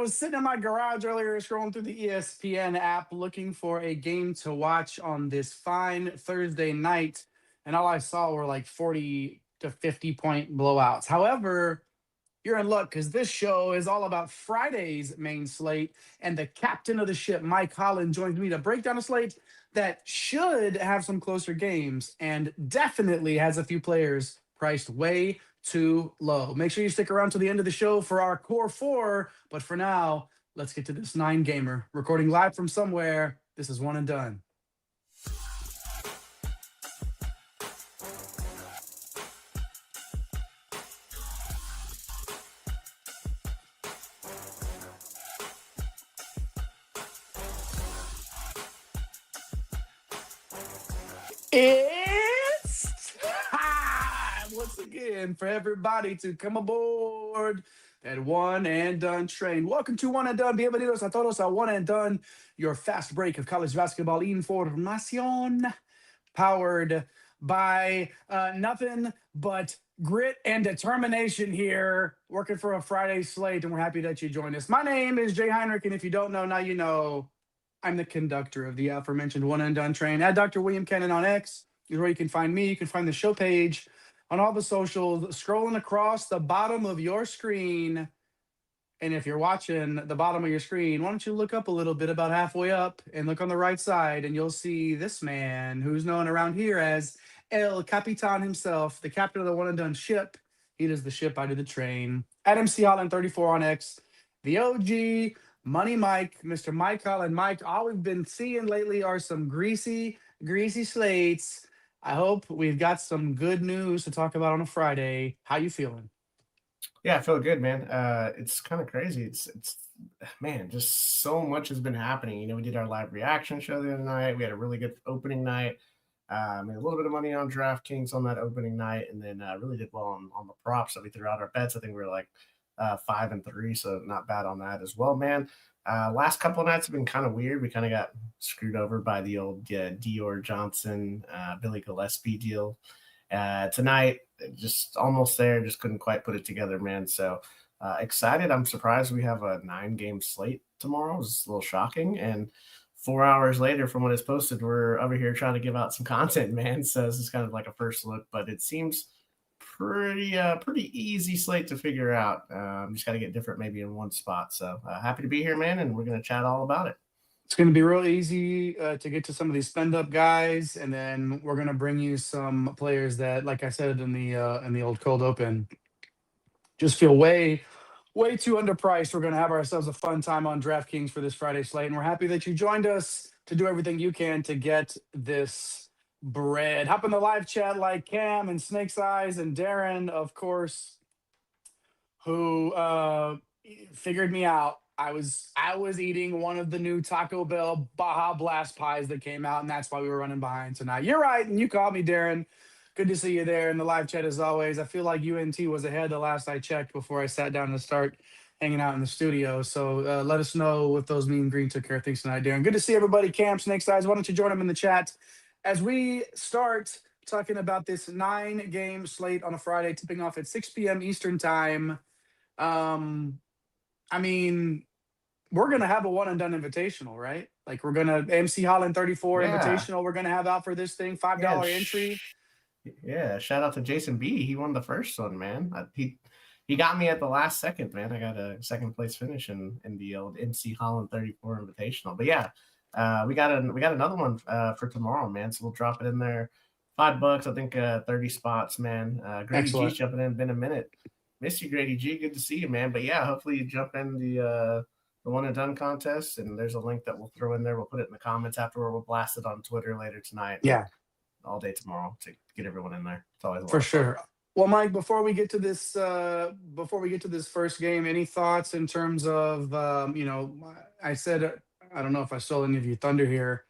was sitting in my garage earlier, scrolling through the ESPN app, looking for a game to watch on this fine Thursday night, and all I saw were like 40 to 50 point blowouts. However, you're in luck because this show is all about Friday's main slate, and the captain of the ship, Mike Holland, joins me to break down a slate that should have some closer games and definitely has a few players priced way too low. Make sure you stick around to the end of the show for our core four. But for now, let's get to this nine gamer. Recording live from somewhere, this is one and done. It's time once again for everybody to come aboard that one and done train. Welcome to One and Done. Bienvenidos a todos a One and Done, your fast break of college basketball información, powered by nothing but grit and determination here, working for a Friday slate, and we're happy that you joined us. My name is Jay Heinrich, and if you don't know, now you know. I'm the conductor of the aforementioned One and Done train at Dr. William Cannon on X is where you can find me. You can find the show page on all the socials, scrolling across the bottom of your screen. And if you're watching the bottom of your screen, why don't you look up a little bit, about halfway up, and look on the right side, and you'll see this man who's known around here as El Capitan himself, the captain of the One and Done ship. He does the ship, I do the train. At MC Holland 34 on X, the OG. Money Mike, Mr. Mike Holland. Mike, all we've been seeing lately are some greasy slates. I hope we've got some good news to talk about on a Friday. How you feeling? Yeah, I feel good, man. It's kind of crazy. It's man, just so much has been happening. We did our live reaction show the other night. We had a really good opening night. Made a little bit of money on DraftKings on that opening night, and then really did well on the props that we threw out our bets. I think we were like 5-3, so not bad on that as well, man. Last couple of nights have been kind of weird. We kind of got screwed over by the old Dior Johnson, Billy Gillespie deal. Tonight, just almost there, just couldn't quite put it together, man. So excited. I'm surprised we have a 9-game slate tomorrow. It's a little shocking. And 4 hours later from when it's posted, we're over here trying to give out some content, man. So this is kind of like a first look, but it seems pretty easy slate to figure out. Just got to get different maybe in one spot. So happy to be here, man, and we're going to chat all about it. It's going to be real easy to get to some of these spend up guys, and then we're going to bring you some players that, like I said in the old cold open, just feel way too underpriced. We're going to have ourselves a fun time on DraftKings for this Friday slate, and we're happy that you joined us to do everything you can to get this bread. Hop in the live chat like Cam and Snake's Eyes and Darren, of course, who figured me out. I was eating one of the new Taco Bell Baja Blast pies that came out, and that's why we were running behind tonight. You're right, and you called me, Darren. Good to see you there in the live chat as always. I feel like UNT was ahead the last I checked before I sat down to start hanging out in the studio. So let us know if those mean green took care of things tonight, Darren. Good to see everybody. Cam, Snake's Eyes, why don't you join them in the chat as we start talking about this 9-game slate on a Friday, tipping off at 6 p.m. Eastern time. I mean, we're going to have a one and done invitational, right? Like we're going to MC Holland 34 invitational. We're going to have out for this thing, $5 entry. Yeah. Shout out to Jason B. He won the first one, man. He got me at the last second, man. I got a second place finish in the old MC Holland 34 invitational. But yeah, we got another one for tomorrow, man. So we'll drop it in there. $5, I think 30 spots, man. Grady G's jumping in. Been a minute. Miss you, Grady G. Good to see you, man. But yeah, hopefully you jump in the one and done contest, and there's a link that we'll throw in there. We'll put it in the comments afterward. We'll blast it on Twitter later tonight. Yeah, all day tomorrow to get everyone in there. It's always for sure. Well, Mike, before we get to this first game, any thoughts in terms of I said I don't know if I stole any of your thunder here,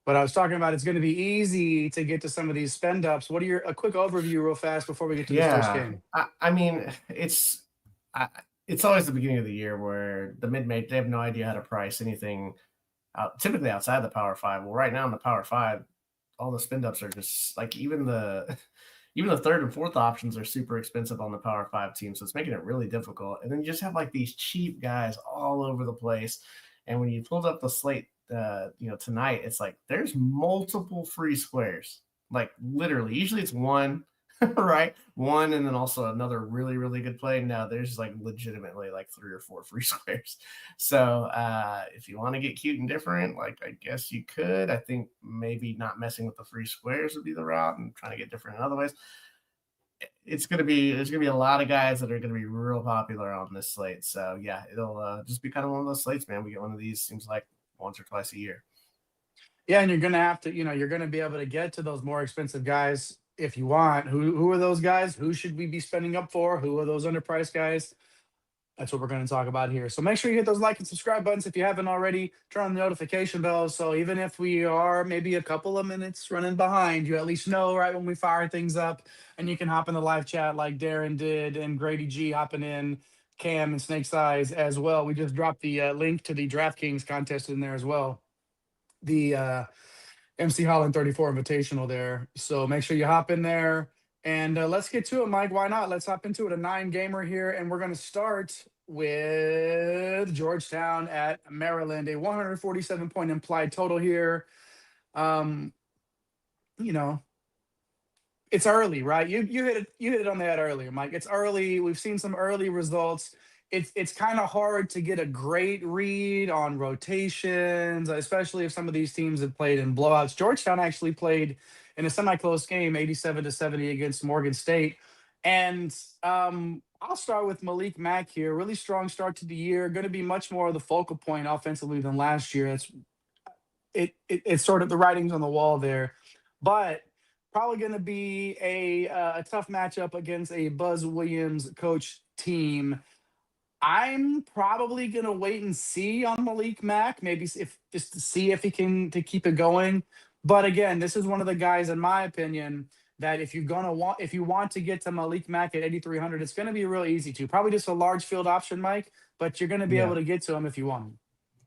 but I was talking about it's going to be easy to get to some of these spend ups. What are a quick overview real fast before we get to this first game? I mean, it's always the beginning of the year where the mid-major, they have no idea how to price anything typically outside the Power 5. Well, right now in the Power 5, all the spend ups are just like even the even the third and fourth options are super expensive on the Power 5 team, so it's making it really difficult. And then you just have like these cheap guys all over the place. And when you pulled up the slate, tonight, it's like there's multiple free squares, like literally. Usually it's one, right? One, and then also another really, really good play. Now there's like legitimately like 3 or 4 free squares. So if you want to get cute and different, like I guess you could. I think maybe not messing with the free squares would be the route and trying to get different in other ways. There's gonna be a lot of guys that are gonna be real popular on this slate. So yeah, it'll just be kind of one of those slates, man. We get one of these, seems like once or twice a year. Yeah, and you're gonna have to, you're gonna be able to get to those more expensive guys if you want. Who are those guys? Who should we be spending up for? Who are those underpriced guys? That's what we're going to talk about here. So make sure you hit those like and subscribe buttons if you haven't already. Turn on the notification bells. So even if we are maybe a couple of minutes running behind, you at least know right when we fire things up, and you can hop in the live chat like Darren did and Grady G hopping in, Cam and Snake's Eyes as well. We just dropped the link to the DraftKings contest in there as well. The MC Holland 34 Invitational there. So make sure you hop in there. And let's get to it, Mike. Why not? Let's hop into it. A 9-gamer here. And we're going to start with Georgetown at Maryland. A 147-point implied total here. Um, you know, it's early, right? You hit it on the head earlier, Mike. It's early. We've seen some early results. It's kind of hard to get a great read on rotations, especially if some of these teams have played in blowouts. Georgetown actually played in a semi-close game, 87-70 against Morgan State. And I'll start with Malik Mack here. Really strong start to the year. Going to be much more of the focal point offensively than last year. It's sort of the writings on the wall there, but probably going to be a tough matchup against a Buzz Williams coach team. I'm probably gonna wait and see on Malik Mack, maybe if just to see if he can to keep it going. But again, this is one of the guys, in my opinion, that if you want to get to Malik Mack at 8,300, it's gonna be real easy to. Probably just a large field option, Mike, but you're gonna be Yeah. able to get to him if you want him.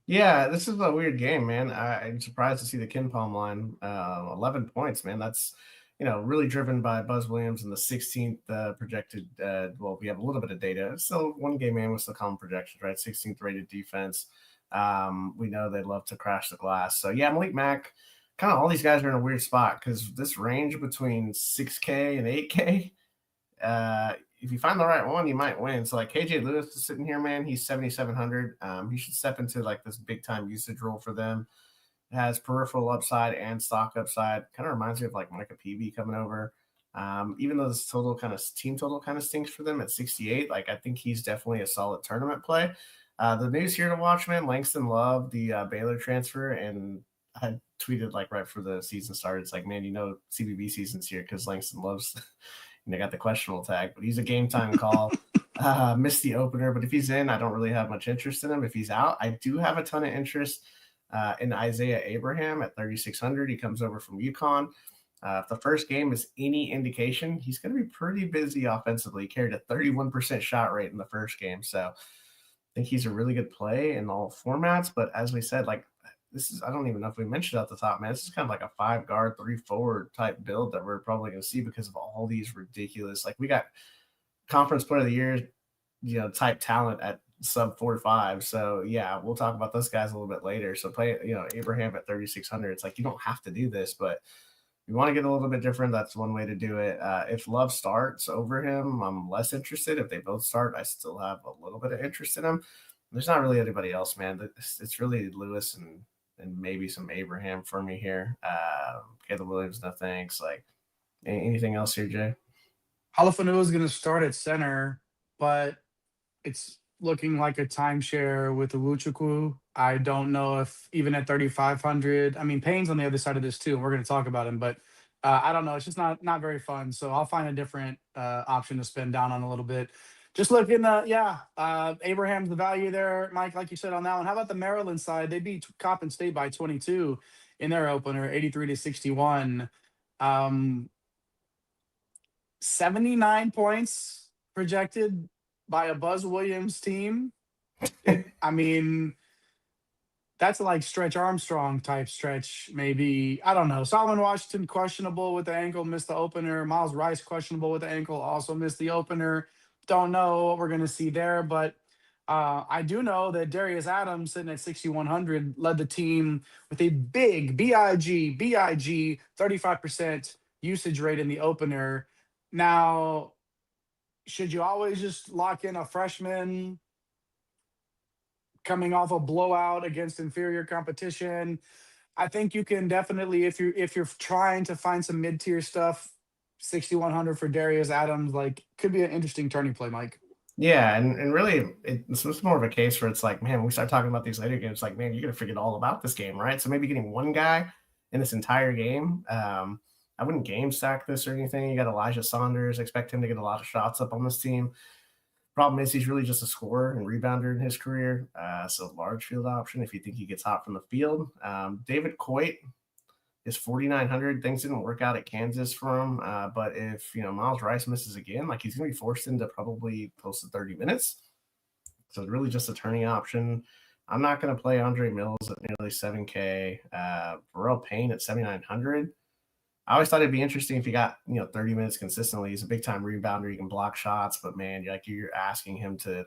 Yeah, this is a weird game, man. I'm surprised to see the Ken Palm line, 11 points, man. That's really driven by Buzz Williams in the 16th projected. Well, we have a little bit of data. It's still one game, man, with the common projections, right? 16th rated defense. We know they love to crash the glass. So yeah, Malik Mack, kind of all these guys are in a weird spot because this range between 6K and 8K. If you find the right one, you might win. So like KJ Lewis is sitting here, man. He's 7,700. He should step into like this big time usage role for them. Has peripheral upside and stock upside. Kind of reminds me of like Micah Peavy coming over. Even though this team total kind of stinks for them at 68, like I think he's definitely a solid tournament play. The news here to watch, man, Langston Love, the Baylor transfer, and I tweeted like right before the season started. It's like, man, CBB season's here because Langston Love's got the questionable tag, but he's a game time call. Missed the opener, but if he's in, I don't really have much interest in him. If he's out, I do have a ton of interest in Isaiah Abraham at 3,600. He comes over from UConn. If the first game is any indication, he's going to be pretty busy offensively. He carried a 31% shot rate in the first game. So I think he's a really good play in all formats. But as we said, like I don't even know if we mentioned at the top, man, this is kind of like a 5-guard, 3-forward type build that we're probably going to see because of all these ridiculous, like we got conference player of the year, type talent at sub 4-5. So yeah, we'll talk about those guys a little bit later. So play, Abraham at 3,600. It's like, you don't have to do this, but you want to get a little bit different. That's one way to do it. If Love starts over him, I'm less interested. If they both start, I still have a little bit of interest in them. There's not really anybody else, man. It's really Lewis and maybe some Abraham for me here. Caleb Williams, no thanks. Like anything else here, Jay? Halafanu is going to start at center, but it's looking like a timeshare with Uwuchukwu. I don't know if even at 3,500. I mean, Payne's on the other side of this too, and we're going to talk about him, but I don't know. It's just not very fun. So I'll find a different option to spend down on a little bit. Just looking, Abraham's the value there, Mike, like you said on that one. How about the Maryland side? They beat Coppin State by 22 in their opener, 83-61. 79 points projected by a Buzz Williams team. I mean, that's like Stretch Armstrong type stretch, maybe. I don't know. Solomon Washington questionable with the ankle, missed the opener. Miles Rice questionable with the ankle, also missed the opener. Don't know what we're gonna see there, but I do know that Darius Adams, sitting at 6,100, led the team with a big big 35% usage rate in the opener. Now, should you always just lock in a freshman coming off a blowout against inferior competition? I think you can definitely, if you're trying to find some mid tier stuff, 6,100 for Darius Adams like could be an interesting turning play, Mike. Yeah, and really, it's more of a case where it's like, man, when we start talking about these later games, like, man, you're gonna forget all about this game, right? So maybe getting one guy in this entire game. I wouldn't game stack this or anything. You got Elijah Saunders, expect him to get a lot of shots up on this team. Problem is, he's really just a scorer and rebounder in his career, so large field option if you think he gets hot from the field. David Coit is 4,900. Things didn't work out at Kansas for him, but if Miles Rice misses again, like he's going to be forced into probably close to 30 minutes. So it's really just a turning option. I'm not going to play Andre Mills at nearly 7K. Burrell Payne at 7,900. I always thought it'd be interesting if he got 30 minutes consistently. He's a big time rebounder. He can block shots, but man, you're asking him to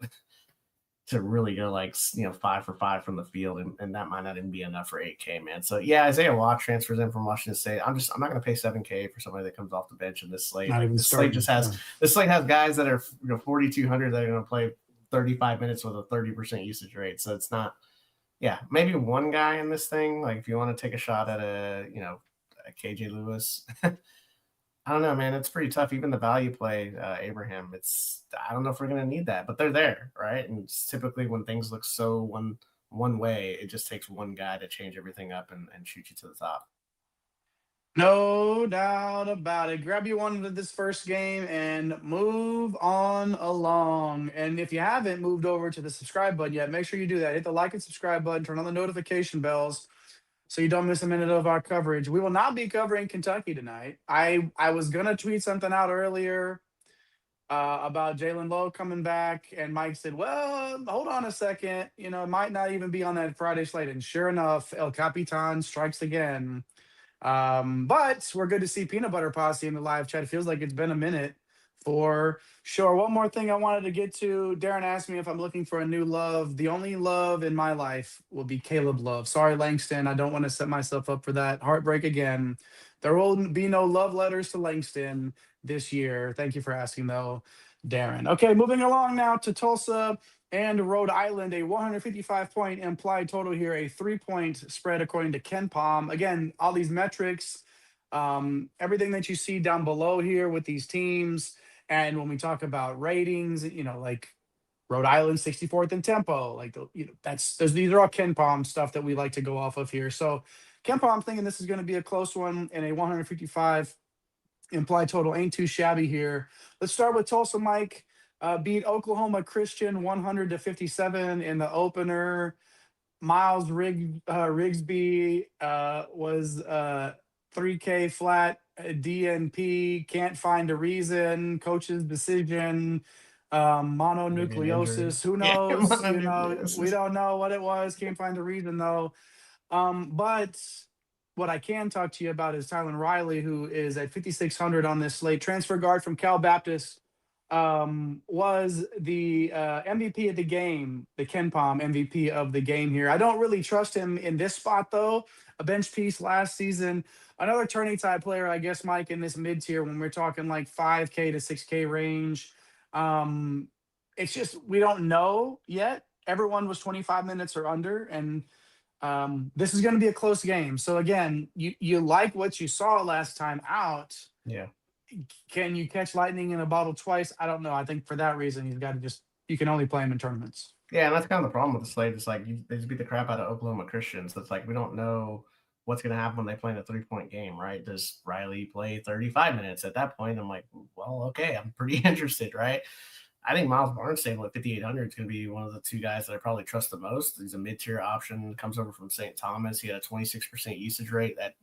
really go 5 for 5 from the field, and that might not even be enough for 8K, man. So yeah, Isaiah Watt transfers in from Washington State. I'm not going to pay 7K for somebody that comes off the bench in this slate. Not even this starting. slate just has this slate has guys that are 4,200 that are going to play 35 minutes with a 30% usage rate. So it's not, maybe one guy in this thing. Like if you want to take a shot at a KJ Lewis. I don't know, man. It's pretty tough. Even the value play, Abraham, I don't know if we're going to need that, but they're there, right? And it's typically when things look so one way, it just takes one guy to change everything up and shoot you to the top. No doubt about it. Grab you one of this first game and move on along. And if you haven't moved over to the subscribe button yet, make sure you do that. Hit the like and subscribe button, turn on the notification bells so you don't miss a minute of our coverage. We will not be covering Kentucky tonight. I was going to tweet something out earlier about Jalen Lowe coming back, and Mike said, well, hold on a second. It might not even be on that Friday slate. And sure enough, El Capitan strikes again. But we're good to see Peanut Butter Posse in the live chat. It feels like it's been a minute for sure. One more thing I wanted to get to. Darren asked me if I'm looking for a new love. The only love in my life will be Caleb Love. Sorry, Langston. I don't want to set myself up for that heartbreak again. There will be no love letters to Langston this year. Thank you for asking, though, Darren. Okay, moving along now to Tulsa and Rhode Island. A 155-point implied total here, a 3-point spread according to Ken Palm. Again, all these metrics, everything that you see down below here with these teams. And when we talk about ratings, like Rhode Island 64th in tempo, like these are all Ken Palm stuff that we like to go off of here. So Ken Palm, I'm thinking this is going to be a close one, and a 155 implied total ain't too shabby here. Let's start with Tulsa. Mike beat Oklahoma Christian 100-57 in the opener. Miles Rigsby was 3K flat, DNP, can't find a reason, coach's decision, mononucleosis. Who knows? We don't know what it was. Can't find a reason, though. But what I can talk to you about is Tylen Riley, who is at 5,600 on this slate. Transfer guard from Cal Baptist, was the MVP of the game, the Ken Palm MVP of the game here. I don't really trust him in this spot, though. A bench piece last season. Another turning tide player, I guess, Mike, in this mid-tier when we're talking like 5K to 6K range. It's just we don't know yet. Everyone was 25 minutes or under, and this is going to be a close game. So, again, you like what you saw last time out. Yeah. Can you catch lightning in a bottle twice? I don't know. I think for that reason, you can only play him in tournaments. Yeah, and that's kind of the problem with the slate. It's like they just beat the crap out of Oklahoma Christian. So it's like we don't know what's going to happen when they play in a 3-point game, right? Does Riley play 35 minutes at that point? I'm like, well, okay, I'm pretty interested, right? I think Miles Barnstable at 5,800 is going to be one of the two guys that I probably trust the most. He's a mid-tier option, comes over from St. Thomas. He had a 26% usage rate at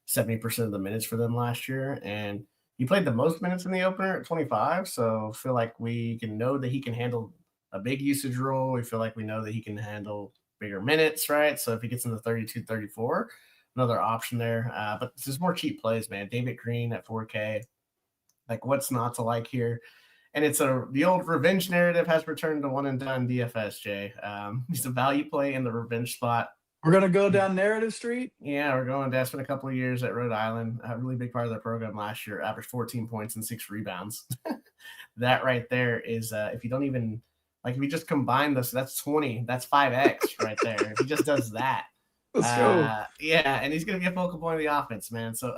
70% of the minutes for them last year. And he played the most minutes in the opener at 25. So I feel like we can know that he can handle a big usage role. We feel like we know that he can handle bigger minutes, right? So if he gets into 32, 34, another option there. But there's more cheap plays, man. David Green at 4K. Like, what's not to like here? And it's the old revenge narrative has returned to one and done DFS, Jay. He's a value play in the revenge spot. We're going to go down Narrative Street. Yeah, we're going to spend a couple of years at Rhode Island. A really big part of their program last year, averaged 14 points and 6 rebounds. That right there is, if you don't even, like, if you just combine this, that's 20. That's 5X right there. If he just does that. Let's go. Yeah, and he's going to be a focal point of the offense, man. So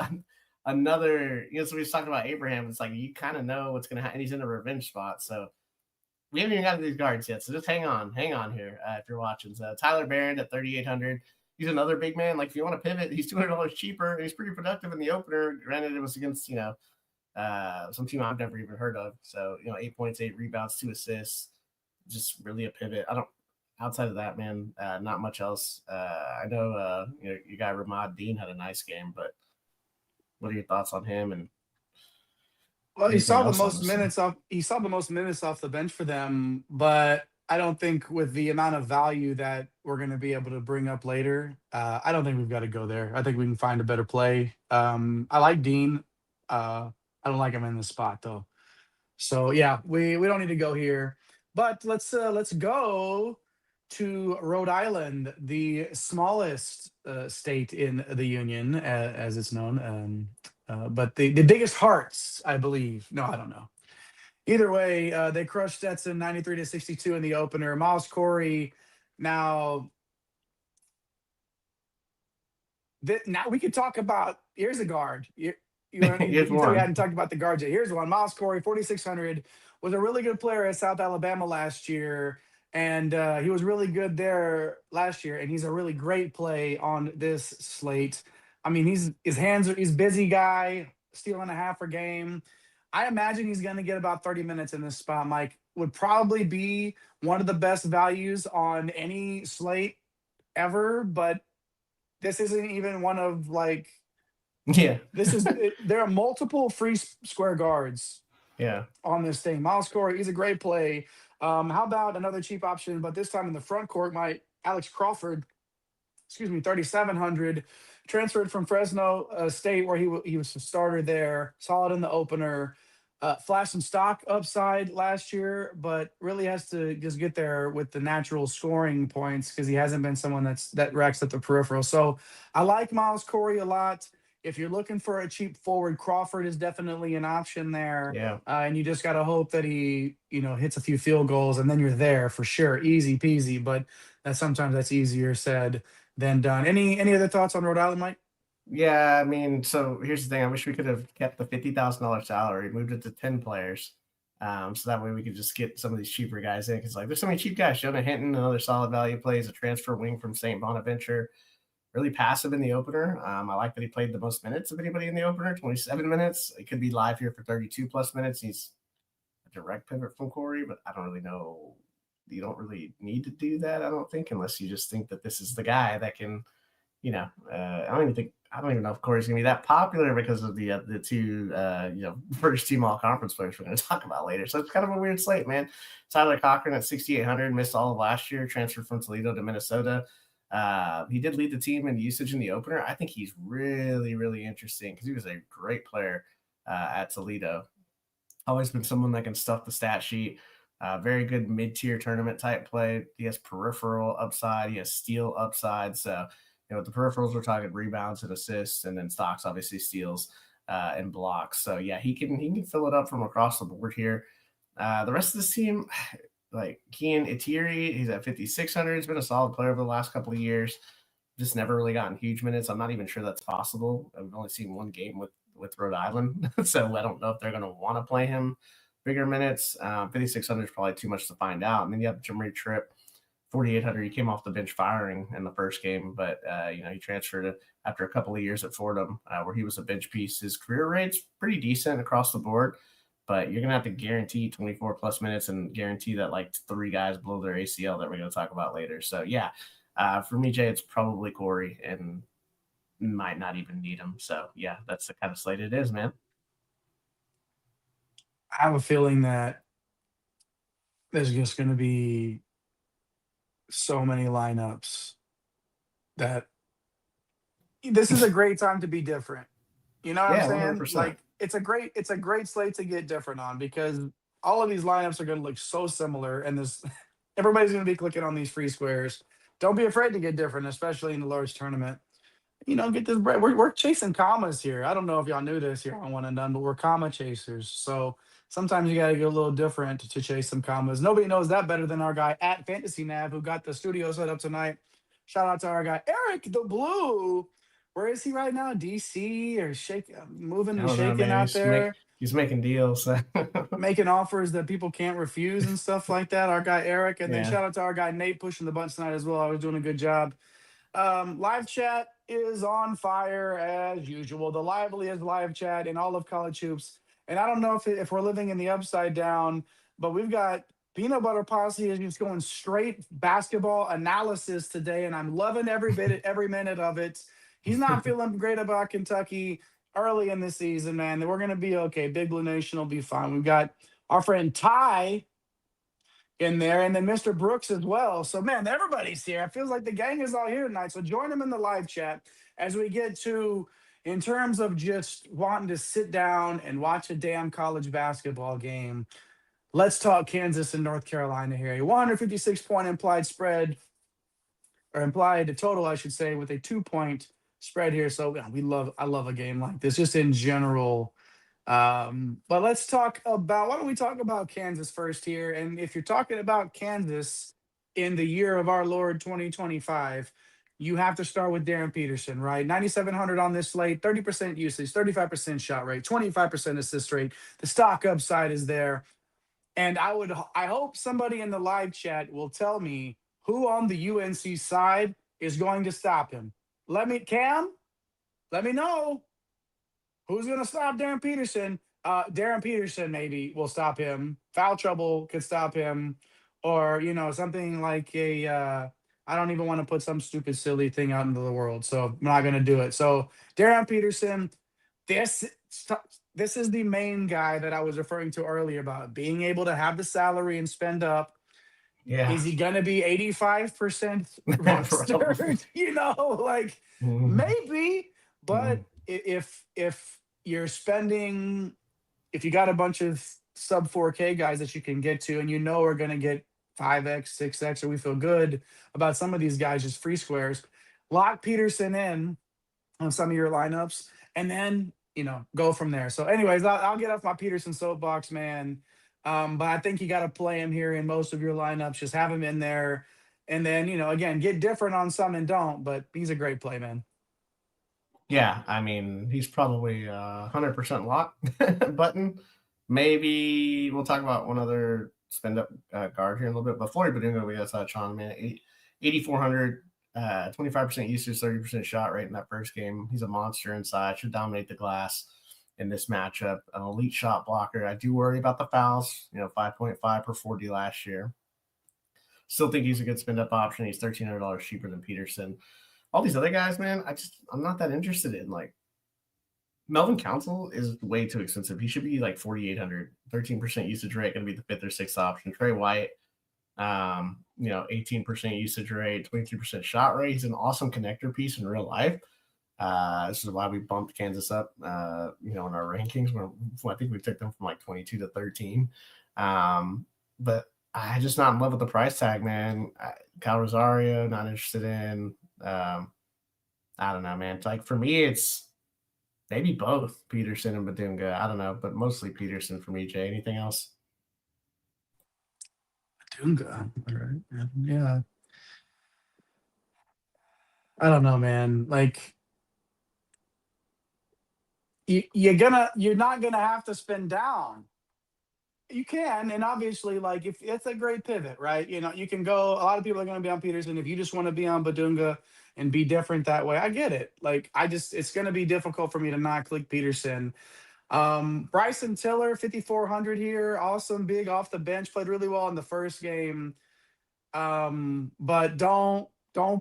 another, so we was talking about Abraham. It's like you kind of know what's going to happen. He's in a revenge spot. So we haven't even got to these guards yet. So just hang on here if you're watching. So Tyler Barron at 3,800. He's another big man. Like, if you want to pivot, he's $200 cheaper, and he's pretty productive in the opener. Granted, it was against, some team I've never even heard of. So, 8 points, 8 rebounds, 2 assists. Just really a pivot. Outside of that, man, not much else. I know, your guy Ramad Dean had a nice game, but what are your thoughts on him? And well, he saw the most minutes off. He saw the most minutes off the bench for them, but I don't think with the amount of value that we're going to be able to bring up later, I don't think we've got to go there. I think we can find a better play. I like Dean. I don't like him in this spot though. So yeah, we don't need to go here. But let's go to Rhode Island, the smallest state in the union, as it's known, but the biggest hearts, I believe. No, I don't know. Either way, they crushed Stetson 93-62 in the opener. Miles Corey. Now we could talk about. Here's a guard. You we hadn't talked about the guards yet. Here's one. Miles Corey, 4,600, was a really good player at South Alabama last year, and he was really good there last year. And he's a really great play on this slate. I mean, he's busy guy, stealing a half a game. I imagine he's going to get about 30 minutes in this spot. Mike would probably be one of the best values on any slate ever, but this isn't even one of there are multiple free square guards on this thing. Miles Corey, he's a great play. How about another cheap option, but this time in the front court, Alex Crawford, 3,700, transferred from Fresno State, where he was a starter there, solid in the opener, flashed some stock upside last year, but really has to just get there with the natural scoring points because he hasn't been someone that racks up the peripheral. So I like Miles Corey a lot. If you're looking for a cheap forward, Crawford is definitely an option there. Yeah. And you just got to hope that he, hits a few field goals, and then you're there for sure. Easy peasy, but sometimes that's easier said than done. Any other thoughts on Rhode Island, Mike? Yeah, I mean, so here's the thing. I wish we could have kept the $50,000 salary, moved it to 10 players. So that way we could just get some of these cheaper guys in. Because there's so many cheap guys. Jonah Hinton, another solid value play, is a transfer wing from St. Bonaventure. Really passive in the opener. I like that he played the most minutes of anybody in the opener, 27 minutes. He could be live here for 32 plus minutes. He's a direct pivot from Corey, but I don't really know. You don't really need to do that, I don't think, unless you just think that this is the guy that can, I don't even know if Corey's gonna be that popular because of the two first team all conference players we're gonna talk about later. So it's kind of a weird slate, man. Tyler Cochran at 6,800, missed all of last year, transferred from Toledo to Minnesota. He did lead the team in usage in the opener. I think he's really, really interesting because he was a great player at Toledo. Always been someone that can stuff the stat sheet. Very good mid-tier tournament type play. He has peripheral upside. He has steal upside. So, with the peripherals, we're talking rebounds and assists, and then stocks, obviously steals and blocks. So, yeah, he can fill it up from across the board here. The rest of this team, like Kian Itiri, he's at 5,600. He's been a solid player over the last couple of years. Just never really gotten huge minutes. I'm not even sure that's possible. I've only seen one game with Rhode Island, so I don't know if they're going to want to play him bigger minutes. 5,600 is probably too much to find out. And then you have Jamari Tripp, 4,800. He came off the bench firing in the first game, but he transferred after a couple of years at Fordham, where he was a bench piece. His career rate's pretty decent across the board, but you're gonna have to guarantee 24 plus minutes and guarantee that like 3 guys blow their ACL that we're gonna talk about later. So yeah, for me, Jay, it's probably Corey, and might not even need him. So yeah, that's the kind of slate it is, man. I have a feeling that there's just going to be so many lineups that this is a great time to be different. You know what I'm Yeah, saying? 100%. Like it's a great slate to get different on because all of these lineups are going to look so similar, and this everybody's going to be clicking on these free squares. Don't be afraid to get different, especially in the large tournament. Get this bread. We're chasing commas here. I don't know if y'all knew this here on One and Done, but we're comma chasers. So sometimes you got to get a little different to chase some commas. Nobody knows that better than our guy at Fantasy Nav who got the studio set up tonight. Shout out to our guy Eric the Blue. Where is he right now? DC or moving I and don't know, shaking man. out there, He's making deals. making offers that people can't refuse and stuff like that. Our guy Eric, and then Yeah. shout out to our guy Nate pushing the buttons tonight as well. I was doing a good job. Live chat is on fire as usual. The liveliest live chat in all of college hoops. And I don't know if we're living in the upside down, but we've got Peanut Butter Posse is just going straight basketball analysis today, and I'm loving every minute of it. He's not feeling great about Kentucky early in the season, man. We're gonna be okay. Big Blue Nation will be fine. We've got our friend Ty in there, and then Mr. Brooks as well. So, man, everybody's here. It feels like the gang is all here tonight. So, join them in the live chat as we get to, in terms of just wanting to sit down and watch a damn college basketball game. Let's talk Kansas and North Carolina here. A 156-point implied spread, or implied total, I should say, with a 2-point spread here. So, yeah, I love a game like this, just in general. But let's talk about, why don't we talk about Kansas first here? And if you're talking about Kansas in the year of our Lord 2025, you have to start with Darren Peterson, right? 9,700 on this slate, 30% usage, 35% shot rate, 25% assist rate. The stock upside is there. And I hope somebody in the live chat will tell me who on the UNC side is going to stop him. Cam, let me know. Who's going to stop Darren Peterson? Darren Peterson maybe will stop him. Foul trouble could stop him, or something like I don't even want to put some stupid silly thing out into the world, so I'm not going to do it. So Darren Peterson, this this is the main guy that I was referring to earlier about being able to have the salary and spend up. Yeah. Is he going to be 85% rostered? Like maybe, but if you're spending, if you got a bunch of sub 4K guys that you can get to, and are going to get 5x, 6x, or we feel good about some of these guys, just free squares, lock Peterson in on some of your lineups, and then go from there. So, anyways, I'll get off my Peterson soapbox, man. But I think you got to play him here in most of your lineups. Just have him in there, and then again, get different on some and don't. But he's a great play, man. Yeah, I mean, he's probably 100% lock button. Maybe we'll talk about one other spend up guard here in a little bit. But Floyd Badunga, we got to touch on, man. 8,400, 25% usage, 30% shot rate in that first game. He's a monster inside, should dominate the glass in this matchup. An elite shot blocker. I do worry about the fouls, 5.5 per 40 last year. Still think he's a good spend up option. He's $1,300 cheaper than Peterson. All these other guys, man, I'm not that interested in. Like, Melvin Council is way too expensive. He should be like 4,800, 13% usage rate, going to be the fifth or sixth option. Trey White, 18% usage rate, 23% shot rate. He's an awesome connector piece in real life. This is why we bumped Kansas up, in our rankings. I think we took them from like 22 to 13. But I'm just not in love with the price tag, man. Cal Rosario, not interested in. I don't know, man. Like, for me, it's maybe both Peterson and Badunga. I don't know, but mostly Peterson for me, Jay. Anything else? Badunga, all right. Yeah. I don't know, man. Like, you're not gonna have to spend down. You can, and obviously, like, if it's a great pivot, right? You can go. A lot of people are going to be on Peterson. If you just want to be on Badunga and be different that way, I get it. Like, it's going to be difficult for me to not click Peterson. Bryson Tiller, 5,400 here, awesome, big off the bench, played really well in the first game. But don't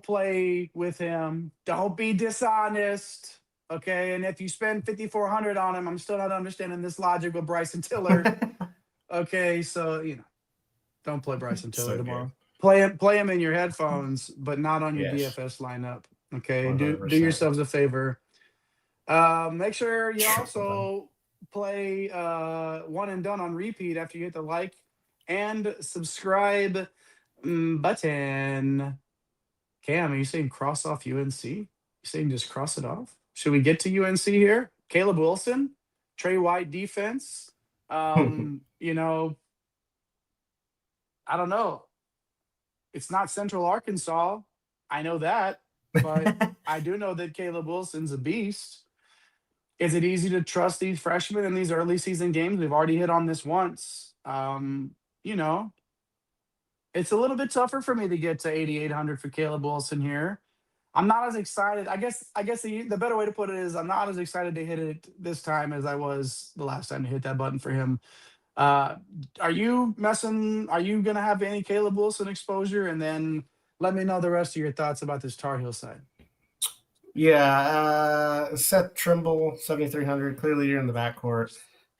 play with him. Don't be dishonest. Okay, and if you spend 5,400 on him, I'm still not understanding this logic with Bryson Tiller. Okay, so don't play Bryson Tiller tomorrow. Play him in your headphones, but not on your Yes, DFS lineup. Okay, do 100%. yourselves a favor. Make sure you also play one and done on repeat after you hit the like and subscribe button. Cam, are you saying cross off UNC? You saying just cross it off? Should we get to UNC here? Caleb Wilson, Trey White defense. You know, I don't know. It's not Central Arkansas. I know that, but I do know that Caleb Wilson's a beast. Is it easy to trust these freshmen in these early season games? We've already hit on this once. You know, it's a little bit tougher for me to get to 8,800 for Caleb Wilson here. I'm not as excited. I guess the better way to put it is I'm not as excited to hit it this time as I was the last time to hit that button for him. Uh, are you messing? Are you gonna have any Caleb Wilson exposure? And then let me know the rest of your thoughts about this Tar Heel side. Yeah, Seth Trimble, 7,300. Clearly, you're in the backcourt.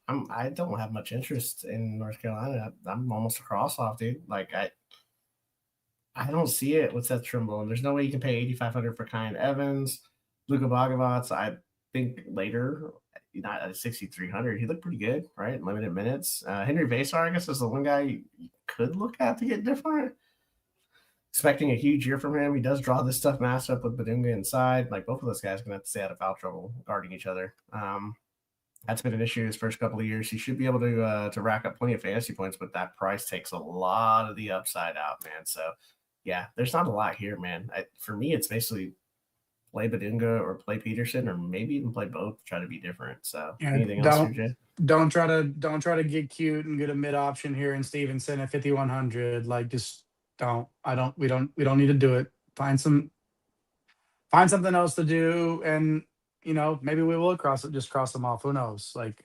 I don't have much interest in North Carolina. I'm almost a cross off, dude. Like I don't see it with Seth Trimble, and there's no way you can pay 8,500 for Kyan Evans, Luka Bogavats. I think later, not at 6,300, he looked pretty good, right? Limited minutes. Henry Vasar, I guess, is the one guy you could look at to get different. Expecting a huge year from him. He does draw this tough matchup with Badunga inside. Like both of those guys are going to have to stay out of foul trouble guarding each other. That's been an issue his first couple of years. He should be able to rack up plenty of fantasy points, but that price takes a lot of the upside out, man. So, yeah, there's not a lot here, man. For me, it's basically play Badunga or play Peterson, or maybe even play both to try to be different. So, Yeah, anything else here, Jay? don't try to get cute and get a mid option here in Stevenson at 5,100. Like just don't. We don't need to do it. Find something else to do, and maybe we will just cross them off. Who knows? Like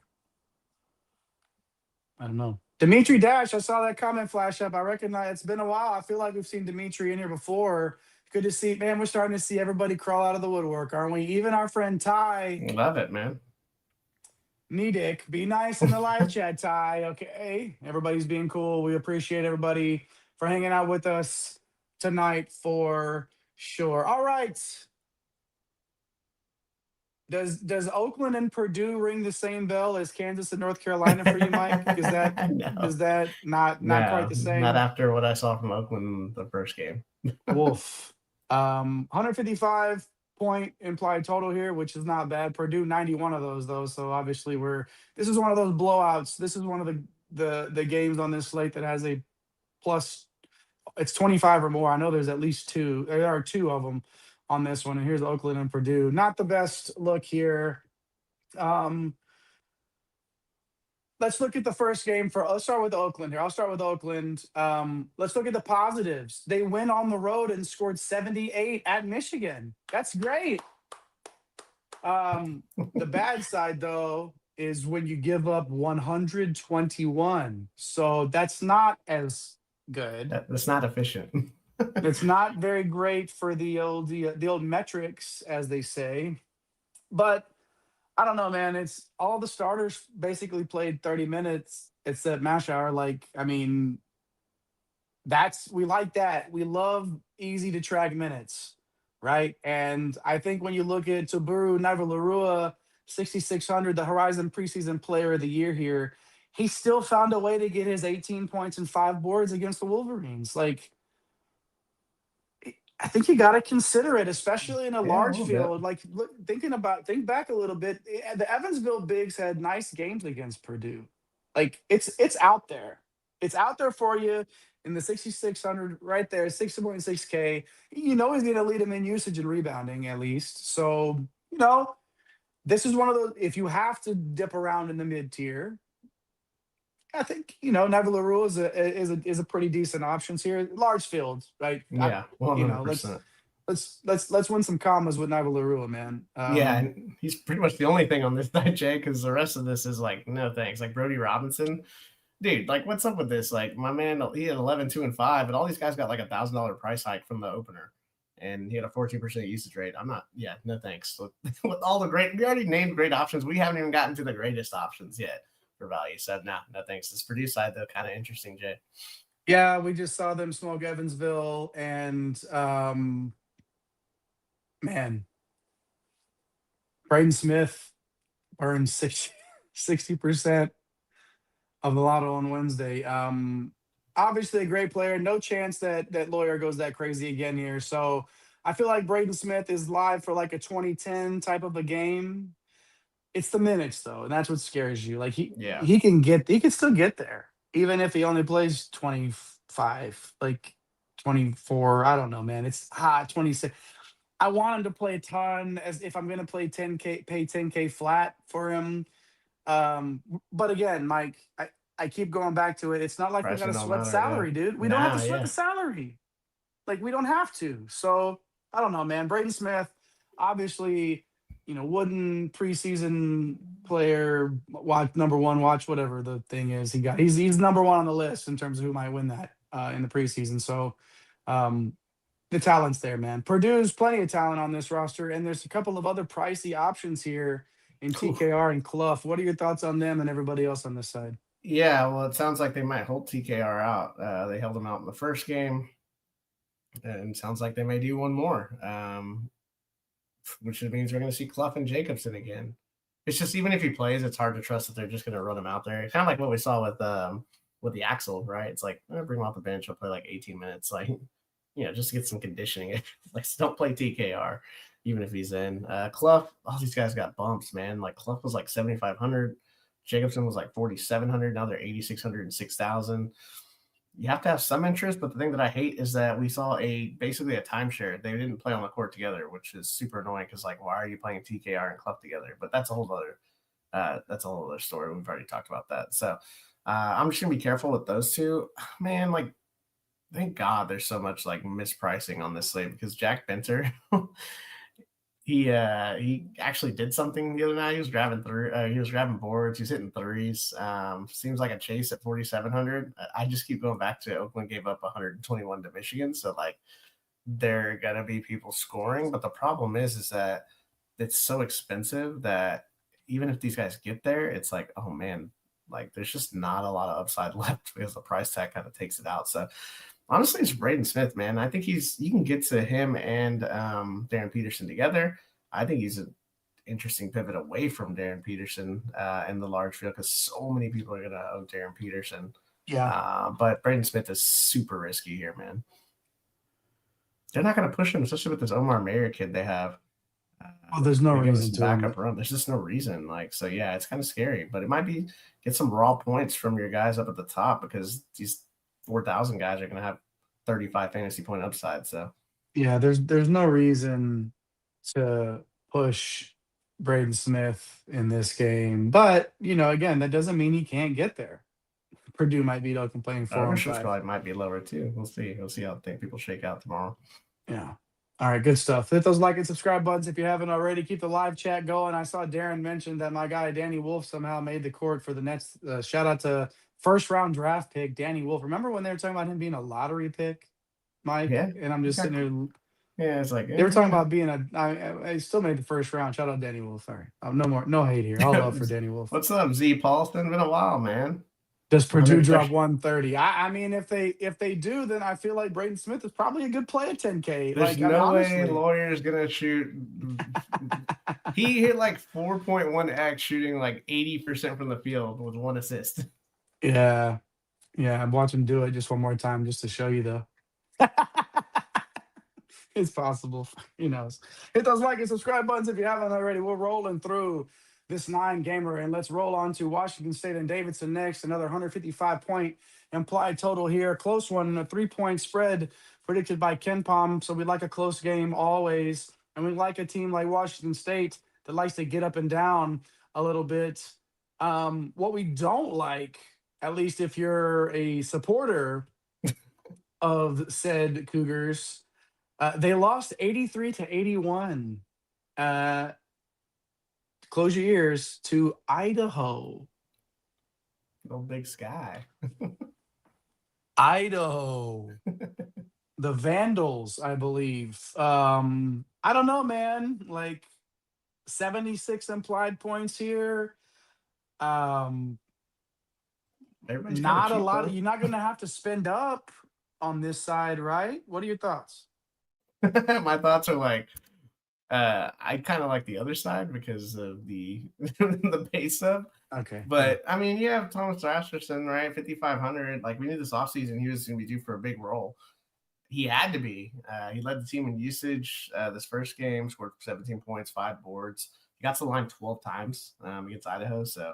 I don't know. Dimitri Dash, I saw that comment flash up. I recognize it's been a while. I feel like we've seen Dimitri in here before. Good to see, man. We're starting to see everybody crawl out of the woodwork, aren't we? Even our friend Ty. Love it, man. Nedick, be nice in the live chat, Ty. Okay. Everybody's being cool. We appreciate everybody for hanging out with us tonight for sure. All right. Does Oakland and Purdue ring the same bell as Kansas and North Carolina for you, Mike? Is that No. is that not quite the same? Not after what I saw from Oakland the first game. Wolf. 155 point implied total here, which is not bad. Purdue 91 of those though, so obviously this is one of those blowouts. This is one of the games on this slate that has a plus. It's 25 or more. I know there's at least two. There are two of them on this one. And here's Oakland and Purdue. Not the best look here. Let's look at the first game let's start with Oakland here. I'll start with Oakland. Let's look at the positives. They went on the road and scored 78 at Michigan. That's great. The bad side, though, is when you give up 121. So that's not as good. That's not efficient. It's not very great for the old metrics, as they say. But I don't know, man. It's all the starters basically played 30 minutes. It's that mash hour. Like, I mean, we like that. We love easy to track minutes, right? And I think when you look at Taburu Naivalarua, 6,600, the Horizon preseason player of the year here, he still found a way to get his 18 points and 5 boards against the Wolverines. Like, I think you got to consider it, especially in a large field. Like think back a little bit. The Evansville Bigs had nice games against Purdue. Like it's out there. It's out there for you in the 6,600 right there, 6.6K. He's going to lead him in usage and rebounding at least. So, this is one of those, if you have to dip around in the mid tier, I think Naivalarua is a pretty decent options here. Large field, right? Yeah, 100%. Let's win some commas with Naivalarua, man. Yeah, and he's pretty much the only thing on this night, Jay, because the rest of this is like no thanks. Like Brody Robinson, dude. Like what's up with this? Like my man, he had 11, 2, and 5, and all these guys got like $1,000 price hike from the opener, and he had a 14% usage rate. I'm not. Yeah, no thanks. With all the great, we already named great options. We haven't even gotten to the greatest options yet for value. So no thanks. This Purdue side though, kind of interesting, Jay. Yeah, we just saw them smoke Evansville, and man, Braden Smith earned 60% of the lotto on Wednesday. Obviously a great player. No chance that Lawyer goes that crazy again here. So I feel like Braden Smith is live for like a 2010 type of a game. It's the minutes though, and that's what scares you. Like Yeah, he can still get there, even if he only plays 25, like 24. I don't know, man. It's 26. I want him to play a ton as if I'm gonna play 10K, pay 10K flat for him. But again, Mike, I keep going back to it. It's not like we got to pricing don't sweat matter. Yeah. salary, dude. We don't have to Nah, sweat yeah. the salary. Like we don't have to. So I don't know, man. Braden Smith, obviously, wooden preseason player, watch number one, watch whatever the thing is he got. He's number one on the list in terms of who might win that in the preseason. So um, the talent's there, man. Purdue's plenty of talent on this roster, and there's a couple of other pricey options here in Oof. TKR and Clough. What are your thoughts on them and everybody else on this side? Yeah, well, it sounds like they might hold TKR out. They held him out in the first game, and sounds like they may do one more, which means we're going to see Clough and Jacobson again. It's just even if he plays, it's hard to trust that they're just going to run him out there. Kind of like what we saw with the Axel, right? It's like bring him off the bench, he'll play like 18 minutes, like just to get some conditioning. Like don't play TKR, even if he's in. Clough, all these guys got bumps, man. Like Clough was like 7,500, Jacobson was like 4,700. Now they're 8,600 and 6,000. You have to have some interest, but the thing that I hate is that we saw basically a timeshare. They didn't play on the court together, which is super annoying because like why are you playing TKR and Clough together? But that's a whole other story. We've already talked about that. So I'm just gonna be careful with those two. Man, like thank God there's so much like mispricing on this slate because Jack Benter he actually did something the other night. He was grabbing he was grabbing boards. He's hitting threes. Seems like a chase at 4,700. I just keep going back to Oakland gave up 121 to Michigan, so like there are gonna be people scoring. But the problem is that it's so expensive that even if these guys get there, it's like oh man, like there's just not a lot of upside left because the price tag kind of takes it out. So honestly, it's Braden Smith, man. I think you can get to him and Darren Peterson together. I think he's an interesting pivot away from Darren Peterson in the large field because so many people are going to own Darren Peterson. Yeah. But Braden Smith is super risky here, man. They're not going to push him, especially with this Omar Mayer kid they have. Well, there's no Give him reason some to. backup run. There's just no reason. Like, so yeah, it's kind of scary, but it might be get some raw points from your guys up at the top because these 4,000 guys are going to have 35 fantasy point upside. So Yeah, there's no reason to push Braden Smith in this game. But, again, that doesn't mean he can't get there. Purdue might beat Oakland playing four on ownership five. squad might be lower too. We'll see. We'll see how people shake out tomorrow. Yeah. All right, good stuff. Hit those like and subscribe buttons if you haven't already. Keep the live chat going. I saw Darren mention that my guy Danny Wolf somehow made the court for the Nets. Shout out to first round draft pick Danny Wolf. Remember when they were talking about him being a lottery pick, Mike? Yeah, And I'm just sitting there. yeah. It's like They were talking about being I still made the first round. Shout out Danny Wolf. Sorry, no hate here. All love for Danny Wolf. What's up, Z Paulson? Been a while, man. Does Purdue drop 130? I mean, if they do, then I feel like Braden Smith is probably a good play at 10K. There's Like, I mean, no way honestly, Lawyer's gonna shoot. He hit like 4.1x, shooting like 80% from the field with one assist. yeah, I'm watching him do it just one more time just to show you, though. It's possible. Who knows? Hit those like and subscribe buttons if you haven't already. We're rolling through this 9-gamer, and let's roll on to Washington State and Davidson next. Another 155-point implied total here. Close one, a 3-point spread predicted by Ken Palm. So we like a close game always. And we like a team like Washington State that likes to get up and down a little bit. What we don't like, at least if you're a supporter of said Cougars, they lost 83-81. Close your ears to Idaho. No Big Sky. Idaho. The Vandals, I believe. I don't know, man. Like 76 implied points here. Everybody's kind of Not a cheap lot. though. You're not going to have to spend up on this side, right? What are your thoughts? My thoughts are like, I kind of like the other side because of the the base up. Okay. Yeah. But I mean, you have Thomas Rasmussen, right? 5,500. Like we knew this offseason he was going to be due for a big role. He had to be. He led the team in usage this first game, scored 17 points, 5 boards. He got to the line 12 times against Idaho. So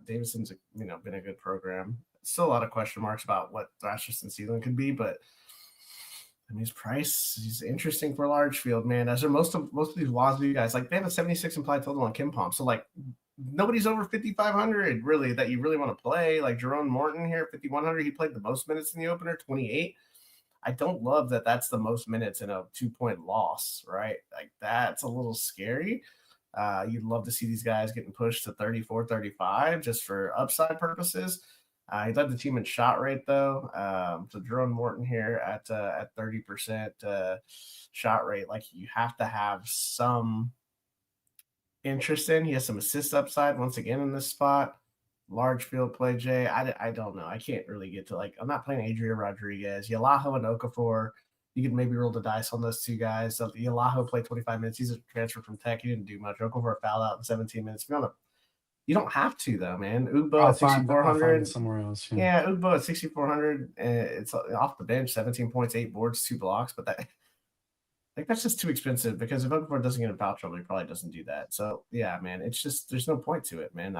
Davidson's been a good program. Still a lot of question marks about what Rasmussen's ceiling could be, but I mean, his price, he's interesting for a large field, man. As are most of these Wazoo guys, like they have a 76 implied total on Kim Pom. So like nobody's over 5,500 really that you really want to play. Like Jerome Morton here, 5,100. He played the most minutes in the opener, 28. I don't love that that's the most minutes in a 2-point loss, right? Like that's a little scary. You'd love to see these guys getting pushed to 34, 35 just for upside purposes. He led the team in shot rate, though. So Jerome Morton here at 30% shot rate. Like you have to have some interest in. He has some assist upside once again in this spot. Large field play, Jay. I don't know. I can't really get to like. I'm not playing Adrian Rodriguez, Yalaho, and Okafor. You could maybe roll the dice on those two guys. So Yalaho played 25 minutes. He's a transfer from Tech. He didn't do much. Okafor fouled out in 17 minutes. You don't have to though, man. Ugbo at I'll find it 6,400. somewhere else. Yeah. Yeah, Ugbo at 6,400. It's off the bench, 17 points, 8 boards, 2 blocks. But that's just too expensive because if Okafor doesn't get in foul trouble, he probably doesn't do that. So yeah, man, it's just there's no point to it, man.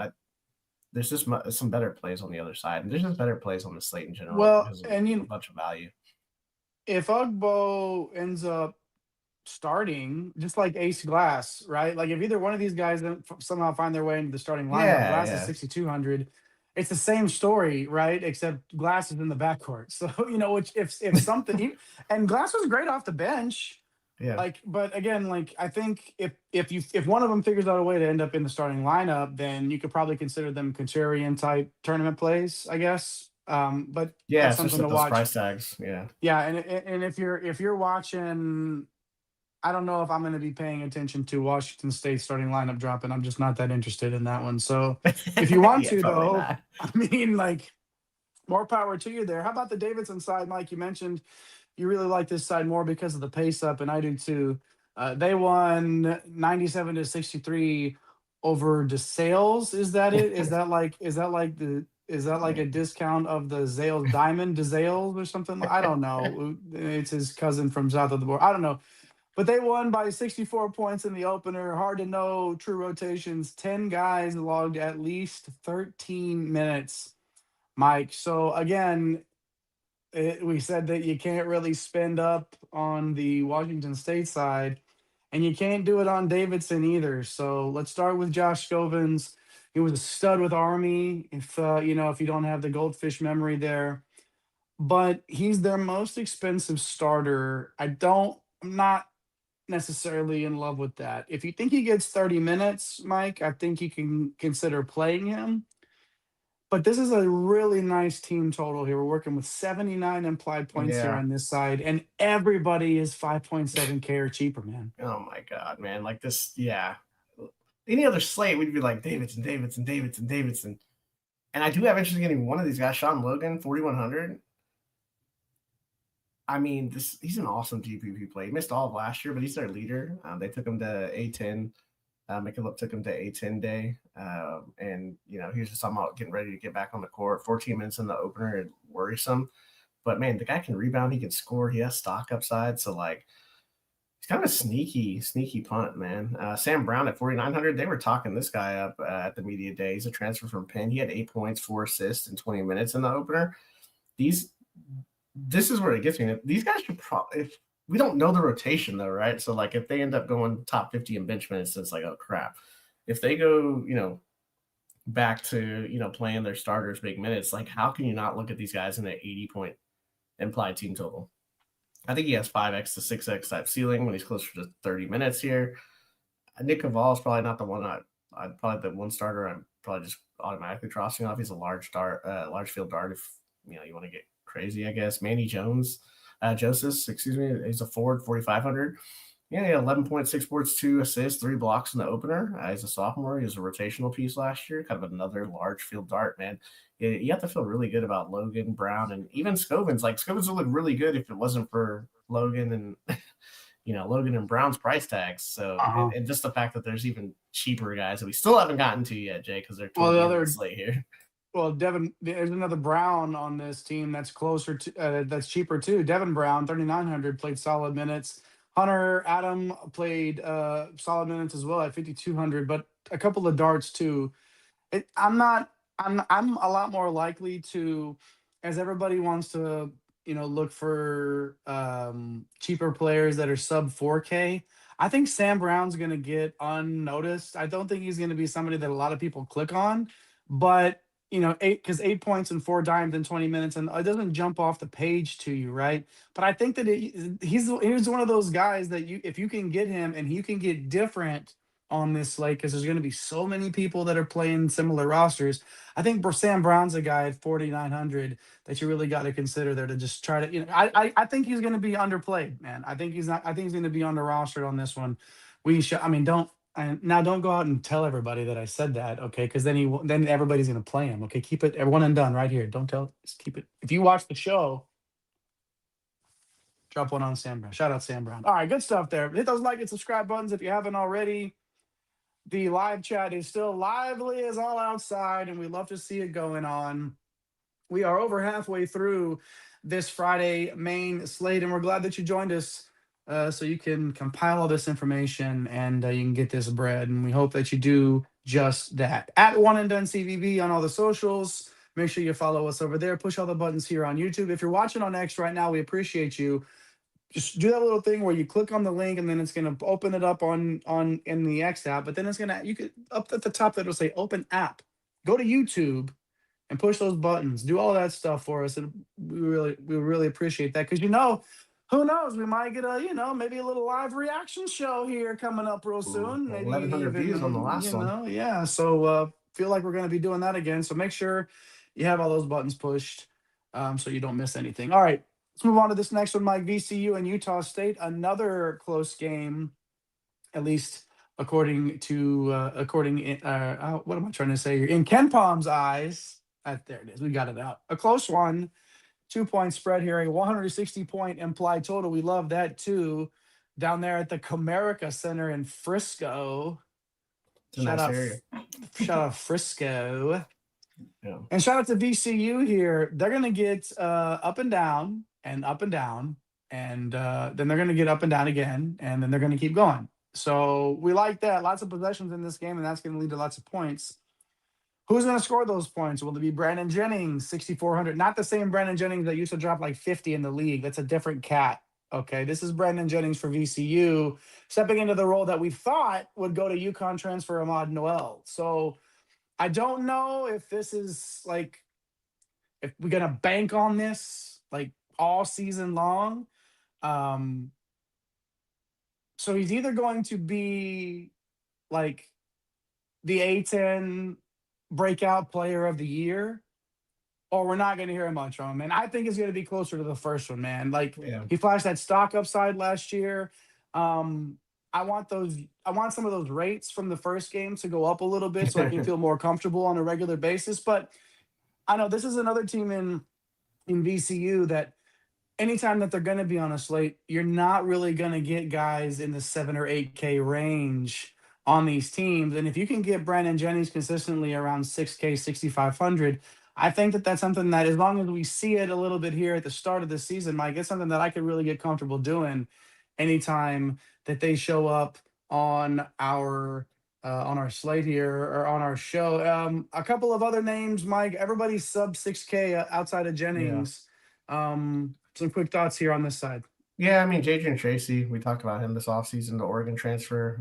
There's just some better plays on the other side, and there's just better plays on the slate in general Well, because of and a bunch of value. if Ugbo ends up starting, just like Ace Glass, right? Like if either one of these guys somehow find their way into the starting lineup, Yeah, Glass is yeah, 6,200. It's the same story, right? Except Glass is in the backcourt. So which if something, and Glass was great off the bench. yeah. Like, but again, like I think if one of them figures out a way to end up in the starting lineup, then you could probably consider them contrarian type tournament plays, I guess. But Yeah, that's especially something to at those watch. price tags. Yeah. Yeah, and if you're watching, I don't know if I'm going to be paying attention to Washington State starting lineup dropping. I'm just not that interested in that one. So if you want Yeah, to, probably though, not. I mean, like more power to you there. How about the Davidson side, Mike? You mentioned you really like this side more because of the pace up, and I do too. They won 97-63 over DeSales. Is that it? Is that like a discount of the Zales Diamond DeSales or something? I don't know. It's his cousin from south of the border. I don't know. But they won by 64 points in the opener. Hard to know true rotations. 10 guys logged at least 13 minutes, Mike. So again, we said that you can't really spend up on the Washington State side, and you can't do it on Davidson either. So let's start with Josh Scovins. He was a stud with Army. If you don't have the goldfish memory there, but he's their most expensive starter. I'm not necessarily in love with that. If you think he gets 30 minutes, Mike, I think you can consider playing him. But this is a really nice team total here. We're working with 79 implied points here Yeah. on this side, and everybody is 5.7K or cheaper, man. Oh my God, man. Like this, yeah. Any other slate, we'd be like Davidson, Davidson, Davidson, Davidson. And I do have interest in getting one of these guys, Sean Logan, 4,100. I mean, he's an awesome GPP play. He missed all of last year, but he's their leader. They took him to A10. McKillop took him to A10 day. And, he was just talking about getting ready to get back on the court. 14 minutes in the opener, and worrisome. But, man, the guy can rebound. He can score. He has stock upside. So, like, he's kind of a sneaky punt, man. Sam Brown at 4,900. They were talking this guy up at the media day. He's a transfer from Penn. He had 8 points, 4 assists in 20 minutes in the opener. This is where it gets me. These guys should probably, if we don't know the rotation though, right? So like if they end up going top 50 in bench minutes, it's like, oh crap. If they go, back to, playing their starters big minutes, like how can you not look at these guys in an 80-point implied team total? I think he has 5x to 6x type ceiling when he's closer to 30 minutes here. Nick Caval is probably not the one I'd probably the one starter I'm probably just automatically crossing off. He's a large field dart if you want to get crazy, I guess. Manny Joseph, he's a forward, 4,500. Yeah, he had 11.6 boards, 2 assists, 3 blocks in the opener. He's a sophomore. He was a rotational piece last year, kind of another large field dart, man. You have to feel really good about Logan, Brown, and even Scovins. Like, Scovins would look really good if it wasn't for Logan and Logan and Brown's price tags. So, and just the fact that there's even cheaper guys that we still haven't gotten to yet, Jay, because they're toward the end of the slate here. Well, Devin, there's another Brown on this team that's closer to that's cheaper too. Devin Brown, 3,900, played solid minutes. Hunter Adam played solid minutes as well at 5,200, but a couple of darts too. I'm not. I'm a lot more likely to, as everybody wants to, look for cheaper players that are sub 4K. I think Sam Brown's going to get unnoticed. I don't think he's going to be somebody that a lot of people click on, but 8 points and 4 dimes in 20 minutes, and it doesn't jump off the page to you, right? But I think that he's one of those guys that if you can get him and you can get different on this slate, because there's going to be so many people that are playing similar rosters. I think Sam Brown's a guy at 4,900 that you really got to consider there to just try to. I think he's going to be underplayed, man. I think he's not. I think he's going to be under rostered on this one. We should. I mean, don't. And now don't go out and tell everybody that I said that, okay? Because then everybody's going to play him, okay? Keep it everyone and done right here. Don't tell. Just keep it. If you watch the show, drop one on Sam Brown. Shout out Sam Brown. All right, good stuff there. Hit those like and subscribe buttons if you haven't already. The live chat is still lively as all outside, and we love to see it going on. We are over halfway through this Friday main slate, and we're glad that you joined us so you can compile all this information and you can get this bread. And we hope that you do just that. At One and Done CBB on all the socials. Make sure you follow us over there. Push all the buttons here on YouTube. If you're watching on X right now, we appreciate you. Just do that little thing where you click on the link and then it's going to open it up in the X app. But then it's going to, you could up at the top that'll say open app. Go to YouTube and push those buttons. Do all that stuff for us, and we really appreciate that, because who knows, we might get maybe a little live reaction show here coming up real soon. Maybe 1,100 views on the last one. Yeah. So feel like we're going to be doing that again. So make sure you have all those buttons pushed so you don't miss anything. All right. Let's move on to this next one, Mike. VCU and Utah State, another close game, at least according to what am I trying to say here? In Ken Palm's eyes, there it is. We got it out. A close one, 2-point spread here, a 160-point implied total. We love that too. Down there at the Comerica Center in Frisco. Shout out Frisco. Yeah. And shout out to VCU here. They're going to get up and down and up and down, and then they're going to get up and down again, and then they're going to keep going. So we like that. Lots of possessions in this game, and that's going to lead to lots of points. Who's going to score those points? Will it be Brandon Jennings, 6,400? Not the same Brandon Jennings that used to drop like 50 in the league. That's a different cat. Okay, this is Brandon Jennings for VCU, stepping into the role that we thought would go to UConn transfer Ahmad Noel. So I don't know if this is like, if we're going to bank on this like all season long. So he's either going to be like the A10 breakout player of the year, or we're not going to hear much from him. And I think it's going to be closer to the first one, man. Like, He flashed that stock upside last year. I want some of those rates from the first game to go up a little bit so I can feel more comfortable on a regular basis. But I know this is another team in VCU that anytime that they're going to be on a slate, you're not really going to get guys in the 7 or 8K range on these teams. And if you can get Brandon Jennings consistently around 6K, 6,500, I think that that's something that, as long as we see it a little bit here at the start of the season, Mike, it's something that I could really get comfortable doing anytime that they show up on our slate here or on our show. A couple of other names, Mike. Everybody's sub 6K outside of Jennings. Some quick thoughts here on this side. Yeah, I mean, Jadrian Tracy, we talked about him this offseason, the Oregon transfer.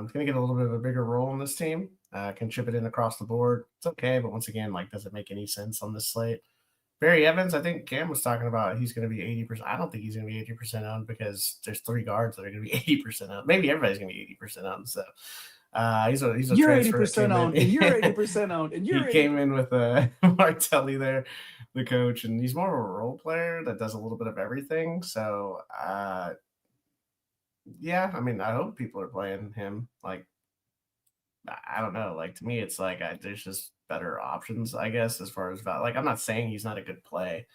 He's going to get a little bit of a bigger role in this team. Can chip it in across the board. It's okay, but once again, like, does it make any sense on this slate? Barry Evans, I think Cam was talking about he's going to be 80%. I don't think he's going to be 80% owned because there's 3 guards that are going to be 80% owned. Maybe everybody's going to be 80% owned. So he's a you're 80% owned, and you're 80% owned, and you're. He came in with Martelli there, the coach, and he's more of a role player that does a little bit of everything. So Yeah, I mean, I hope people are playing him. Like, I don't know. Like to me, it's like there's just better options, I guess, as far as like I'm not saying he's not a good play.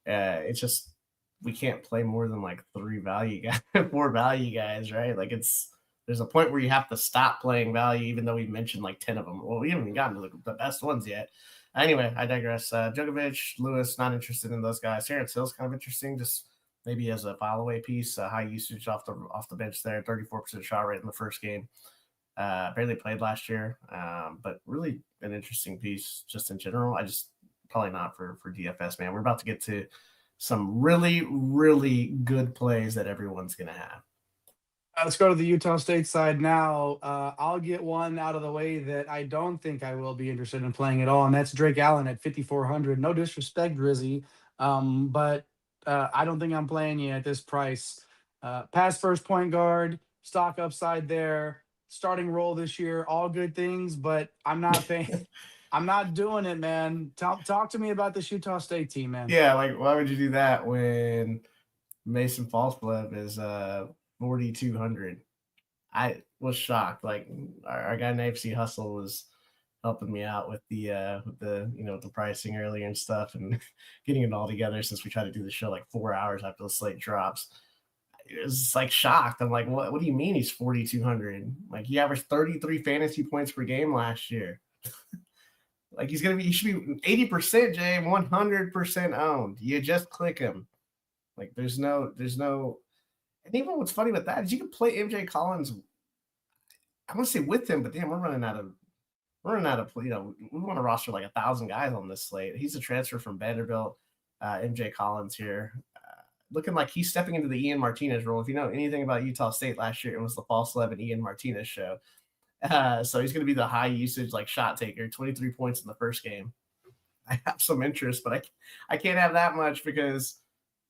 It's just we can't play more than like three value guys, four value guys, right? Like there's a point where you have to stop playing value, even though we mentioned like 10 of them. Well, we haven't even gotten to the best ones yet. Anyway, I digress. Djokovic, Lewis, not interested in those guys. Terrence Hill's kind of interesting, just maybe as a follow away piece. High usage off the bench there, 34% shot rate in the first game. Barely played last year, but really an interesting piece just in general. I just probably not for DFS, man. We're about to get to some really, really good plays that everyone's going to have. Let's go to the Utah State side now. I'll get one out of the way that I don't think I will be interested in playing at all, and that's Drake Allen at 5,400. No disrespect, Drizzy, but I don't think I'm playing you at this price. Pass first point guard, stock upside there, starting role this year, all good things, but I'm not paying. I'm not doing it, man. Talk to me about this Utah State team, man. Yeah, like why would you do that when Mason Falsblev is 4,200? I was shocked. Like our guy Nipsey Hustle was helping me out with the pricing earlier and stuff and getting it all together since we tried to do the show like 4 hours after the slate drops. It was like shocked. I'm like, what do you mean he's 4,200? Like he averaged 33 fantasy points per game last year. Like he should be 80%, Jay, 100% owned. You just click him. Like there's no, and even what's funny about that is you can play MJ Collins. I want to say with him, but damn, we're running out of, we want to roster like 1,000 guys on this slate. He's a transfer from Vanderbilt. MJ Collins here, looking like he's stepping into the Ian Martinez role. If you know anything about Utah State last year, it was the False 11 Ian Martinez show. So he's going to be the high usage, like shot taker, 23 points in the first game. I have some interest, but I can't have that much because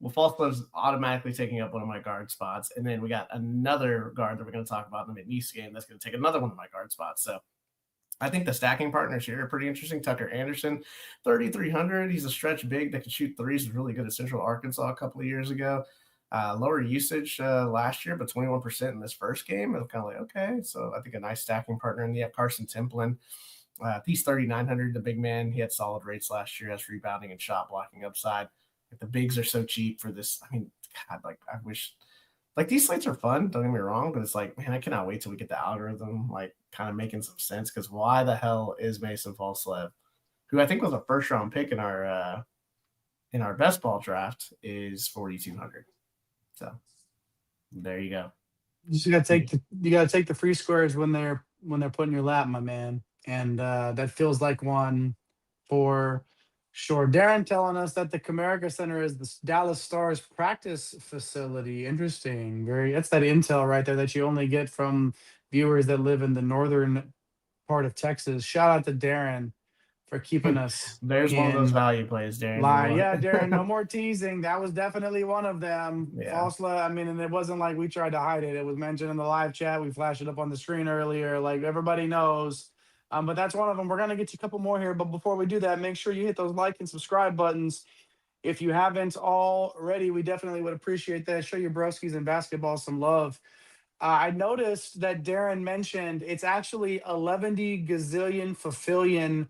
Falscliff's automatically taking up one of my guard spots. And then we got another guard that we're going to talk about in the McNeese game that's going to take another one of my guard spots. So I think the stacking partners here are pretty interesting. Tucker Anderson, 3,300. He's a stretch big that can shoot threes. Was really good at Central Arkansas a couple of years ago. Lower usage last year, but 21% in this first game. It was kind of like, okay. So I think a nice stacking partner. And you have Carson Templin. He's 3,900, the big man. He had solid rates last year, has rebounding and shot blocking upside. Like the bigs are so cheap for this. I mean, God, like I wish, like these slates are fun. Don't get me wrong, but it's like, man, I cannot wait till we get the algorithm like kind of making some sense. Because why the hell is Mason Falslev, who I think was a first round pick in our best ball draft, is 4,200. So there you go. You gotta take the free squares when they're put in your lap, my man. And that feels like one for sure. Darren telling us that the Comerica Center is the Dallas Stars practice facility. Interesting. That's that intel right there that you only get from viewers that live in the northern part of Texas. Shout out to Darren for keeping us There's one of those value plays, Darren. lie. Yeah, Darren, no more teasing. That was definitely one of them. Yeah. Falsla, I mean, and it wasn't like we tried to hide it. It was mentioned in the live chat. We flashed it up on the screen earlier. Like everybody knows. But that's one of them. We're going to get you a couple more here. But before we do that, make sure you hit those like and subscribe buttons. If you haven't already, we definitely would appreciate that. Show your broskies in basketball some love. I noticed that Darren mentioned it's actually 11 gazillion fulfillion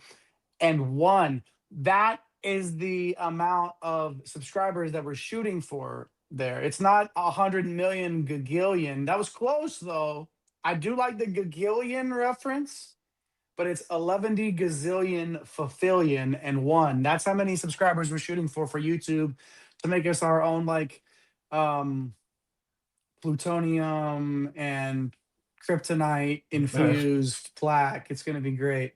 and one. That is the amount of subscribers that we're shooting for there. It's not 100 million gagillion. That was close though. I do like the gagillion reference, but it's 11 gazillion fulfillion and one. That's how many subscribers we're shooting for YouTube to make us our own like plutonium and kryptonite infused plaque. It's going to be great.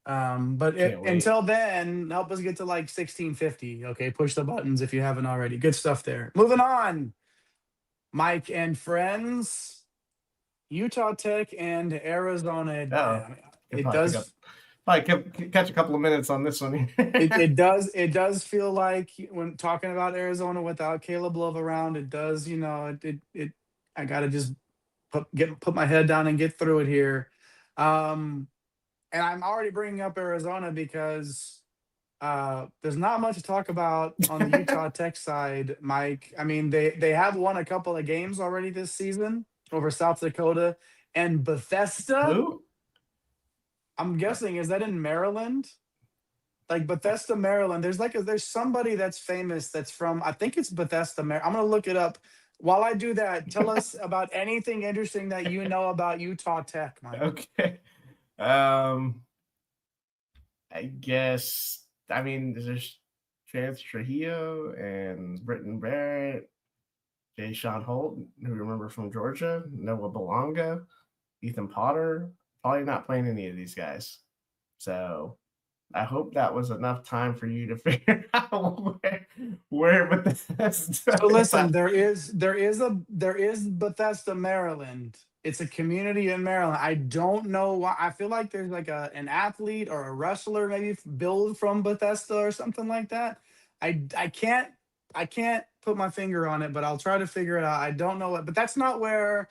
But until then, help us get to like 1650. Okay, push the buttons if you haven't already. Good stuff there. Moving on, Mike and friends, Utah Tech and Arizona. It does probably catch a couple of minutes on this one. it does feel like when talking about Arizona without Caleb Love around, it does, I gotta just put my head down and get through it here. And I'm already bringing up Arizona because There's not much to talk about on the Utah Tech side, Mike. I mean, they have won a couple of games already this season over South Dakota and Bethesda. Who? I'm guessing, is that in Maryland? Like Bethesda, Maryland. There's somebody that's famous that's from, I think it's Bethesda, Maryland. I'm gonna look it up. While I do that, tell us about anything interesting that you know about Utah Tech, Mike. Okay. Um, I guess, I mean, there's Chance Trujillo and Britton Barrett, Jay Sean Holt, who we remember from Georgia, Noah Belonga, Ethan Potter. Probably not playing any of these guys. So I hope that was enough time for you to figure out where Bethesda So is listen, at. there is Bethesda, Maryland. It's a community in Maryland. I don't know why. I feel like there's like an athlete or a wrestler maybe billed from Bethesda or something like that. I can't put my finger on it, but I'll try to figure it out. I don't know what, but that's not where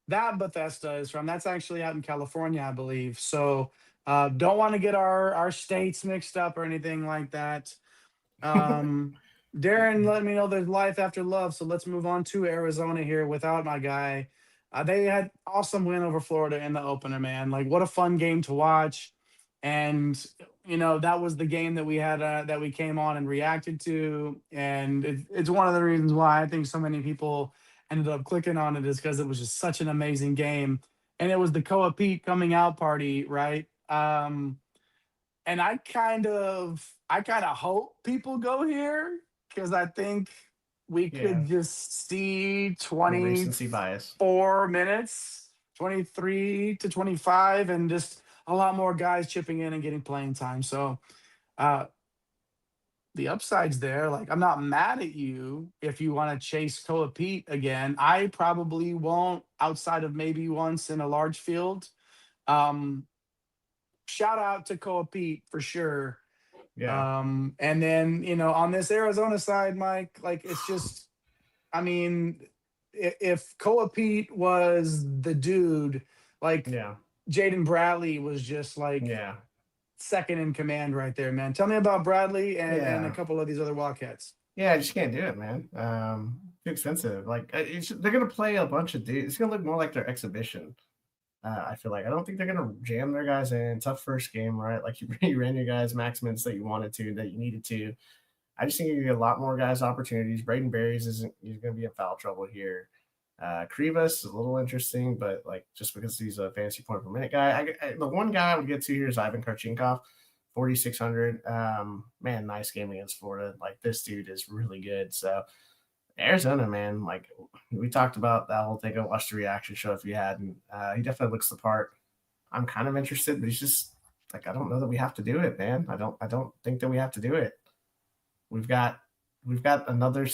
that Bethesda is from. That's actually out in California, I believe. So don't want to get our states mixed up or anything like that. Um, Darren let me know there's life after love. So let's move on to Arizona here without my guy. They had awesome win over Florida in the opener, man. Like what a fun game to watch. And that was the game that we had that we came on and reacted to. And it's one of the reasons why I think so many people ended up clicking on it is because it was just such an amazing game. And it was the Koa Pete coming out party, right? And I kind of hope people go here because I think we Yeah, could just see recency bias. 24 minutes, 23 to 25, and just a lot more guys chipping in and getting playing time. So uh, the upside's there. Like I'm not mad at you if you want to chase Koa Pete again. I probably won't outside of maybe once in a large field. Um, Shout out to Koa Pete for sure. Yeah. And then, on this Arizona side, Mike, like it's just, I mean, if Koa Pete was the dude, like Yeah. Jaden Bradley was just like Yeah. second in command right there, man. Tell me about Bradley and a Yeah. couple of these other Wildcats. Yeah, I just can't do it, man. Too expensive. Like they're gonna play a bunch of dudes. It's gonna look more like their exhibition. I feel like I don't think they're gonna jam their guys in. Tough first game, right? Like you ran your guys max minutes that you wanted to, that you needed to. I just think you get a lot more guys opportunities. Braden Berries isn't he's gonna be in foul trouble here. Krivas is a little interesting, but like just because he's a fantasy point per minute guy, the one guy I would get to here is Ivan Karchinkov, 4,600. Man, nice game against Florida. Like this dude is really good. So Arizona, man, like we talked about that whole thing. I watched the reaction show if you hadn't. He definitely looks the part. I'm kind of interested, but he's just like I don't know that we have to do it, man. I don't think that we have to do it. We've got another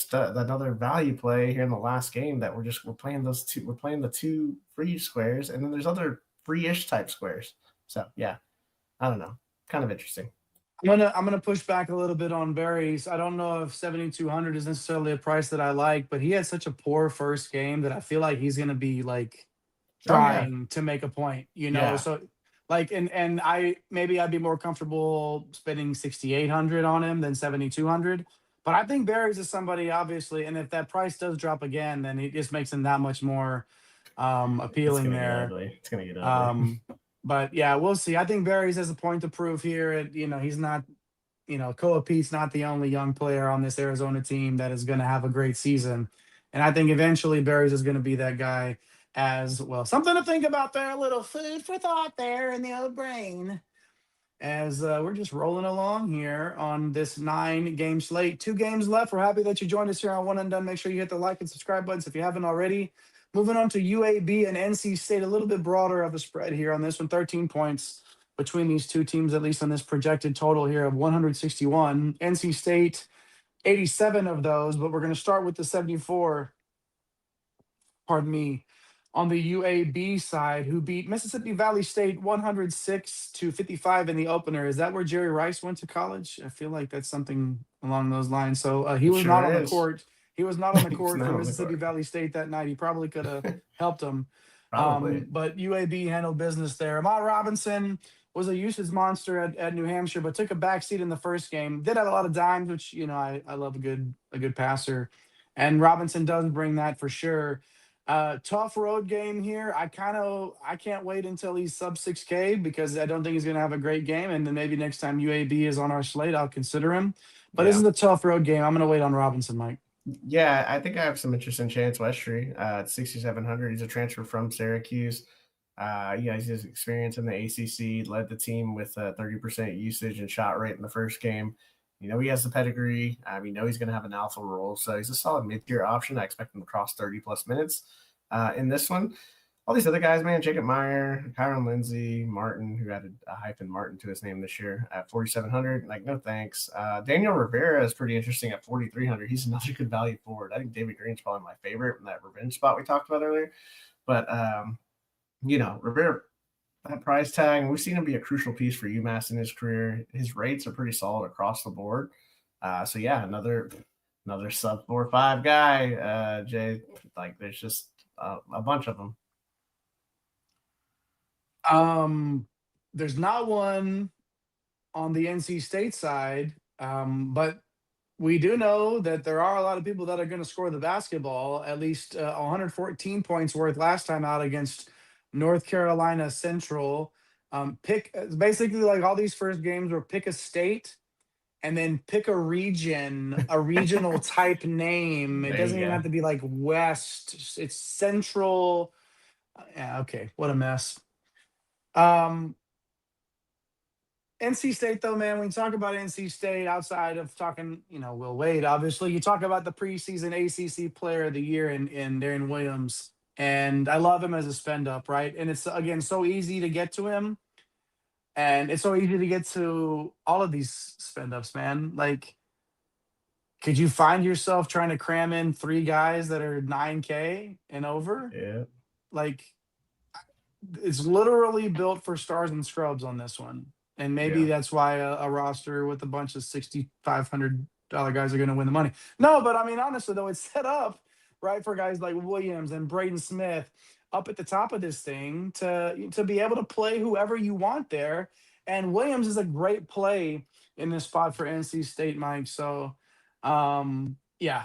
value play here in the last game that we're playing those two. We're playing the two free squares, and then there's other free-ish type squares. So yeah, I don't know. Kind of interesting. I'm gonna push back a little bit on Berries. I don't know if 7,200 is necessarily a price that I like, but he had such a poor first game that I feel like he's gonna be like Oh yeah, trying to make a point. yeah, So like and I'd be more comfortable spending 6,800 on him than 7,200. But I think Barry's is somebody obviously, and if that price does drop again, then it just makes him that much more it's appealing gonna get there. ugly. It's gonna get ugly. Um but yeah, we'll see. I think Barry's has a point to prove here. And he's not, Koa Pete's not the only young player on this Arizona team that is going to have a great season. And I think eventually Barry's is going to be that guy as well. Something to think about there, a little food for thought there in the old brain. As we're just rolling along here on this 9-game slate. 2 games left. We're happy that you joined us here on One and Done. Make sure you hit the like and subscribe buttons if you haven't already. Moving on to UAB and NC State, a little bit broader of a spread here on this one. 13 points between these two teams, at least on this projected total here of 161. NC State, 87 of those, but we're going to start with the 74, pardon me, on the UAB side, who beat Mississippi Valley State 106-55 in the opener. Is that where Jerry Rice went to college? I feel like that's something along those lines. So he It was not sure on the is. court. He was not on the It's court not for on the Mississippi court. Valley State that night. He probably could have helped him. Probably. But UAB handled business there. Ahmad Robinson was a usage monster at New Hampshire, but took a backseat in the first game. Did have a lot of dimes, which I love a good passer, and Robinson does bring that for sure. Tough road game here. I can't wait until he's sub 6K because I don't think he's gonna have a great game. And then maybe next time UAB is on our slate, I'll consider him. But this Yeah. is a tough road game. I'm gonna wait on Robinson, Mike. Yeah, I think I have some interest in Chance Westry at 6,700. He's a transfer from Syracuse. Yeah, he's his experience in the ACC, led the team with 30% usage and shot rate in the first game. He has the pedigree. He's going to have an alpha role. So he's a solid mid-tier option. I expect him to cross 30-plus minutes in this one. All these other guys, man, Jacob Meyer, Kyron Lindsey, Martin, who added a hyphen Martin to his name this year at 4,700. Like, no thanks. Daniel Rivera is pretty interesting at 4,300. He's another good value forward. I think David Green's probably my favorite in that revenge spot we talked about earlier. But, Rivera, that price tag, and we've seen him be a crucial piece for UMass in his career. His rates are pretty solid across the board. So, yeah, another sub 4-5 guy, Jay. Like, there's just a bunch of them. There's not one on the NC State side, but we do know that there are a lot of people that are going to score the basketball. At least 114 points worth last time out against North Carolina Central. Basically like all these first games were pick a state and then pick a region, a regional type name. It doesn't even have to be like West. It's Central. Yeah, okay. What a mess. NC State, though, man, when you talk about NC State, outside of talking, Will Wade, obviously, you talk about the preseason ACC Player of the Year in Darren Williams, and I love him as a spend up, right? And it's, again, so easy to get to him, and it's so easy to get to all of these spend ups, man. Like, could you find yourself trying to cram in 3 guys that are 9K and over? Yeah. Like, it's literally built for stars and scrubs on this one. And maybe that's why a roster with a bunch of $6,500 guys are going to win the money. No, but I mean, honestly, though, it's set up, right, for guys like Williams and Braden Smith up at the top of this thing to be able to play whoever you want there. And Williams is a great play in this spot for NC State, Mike. So, yeah.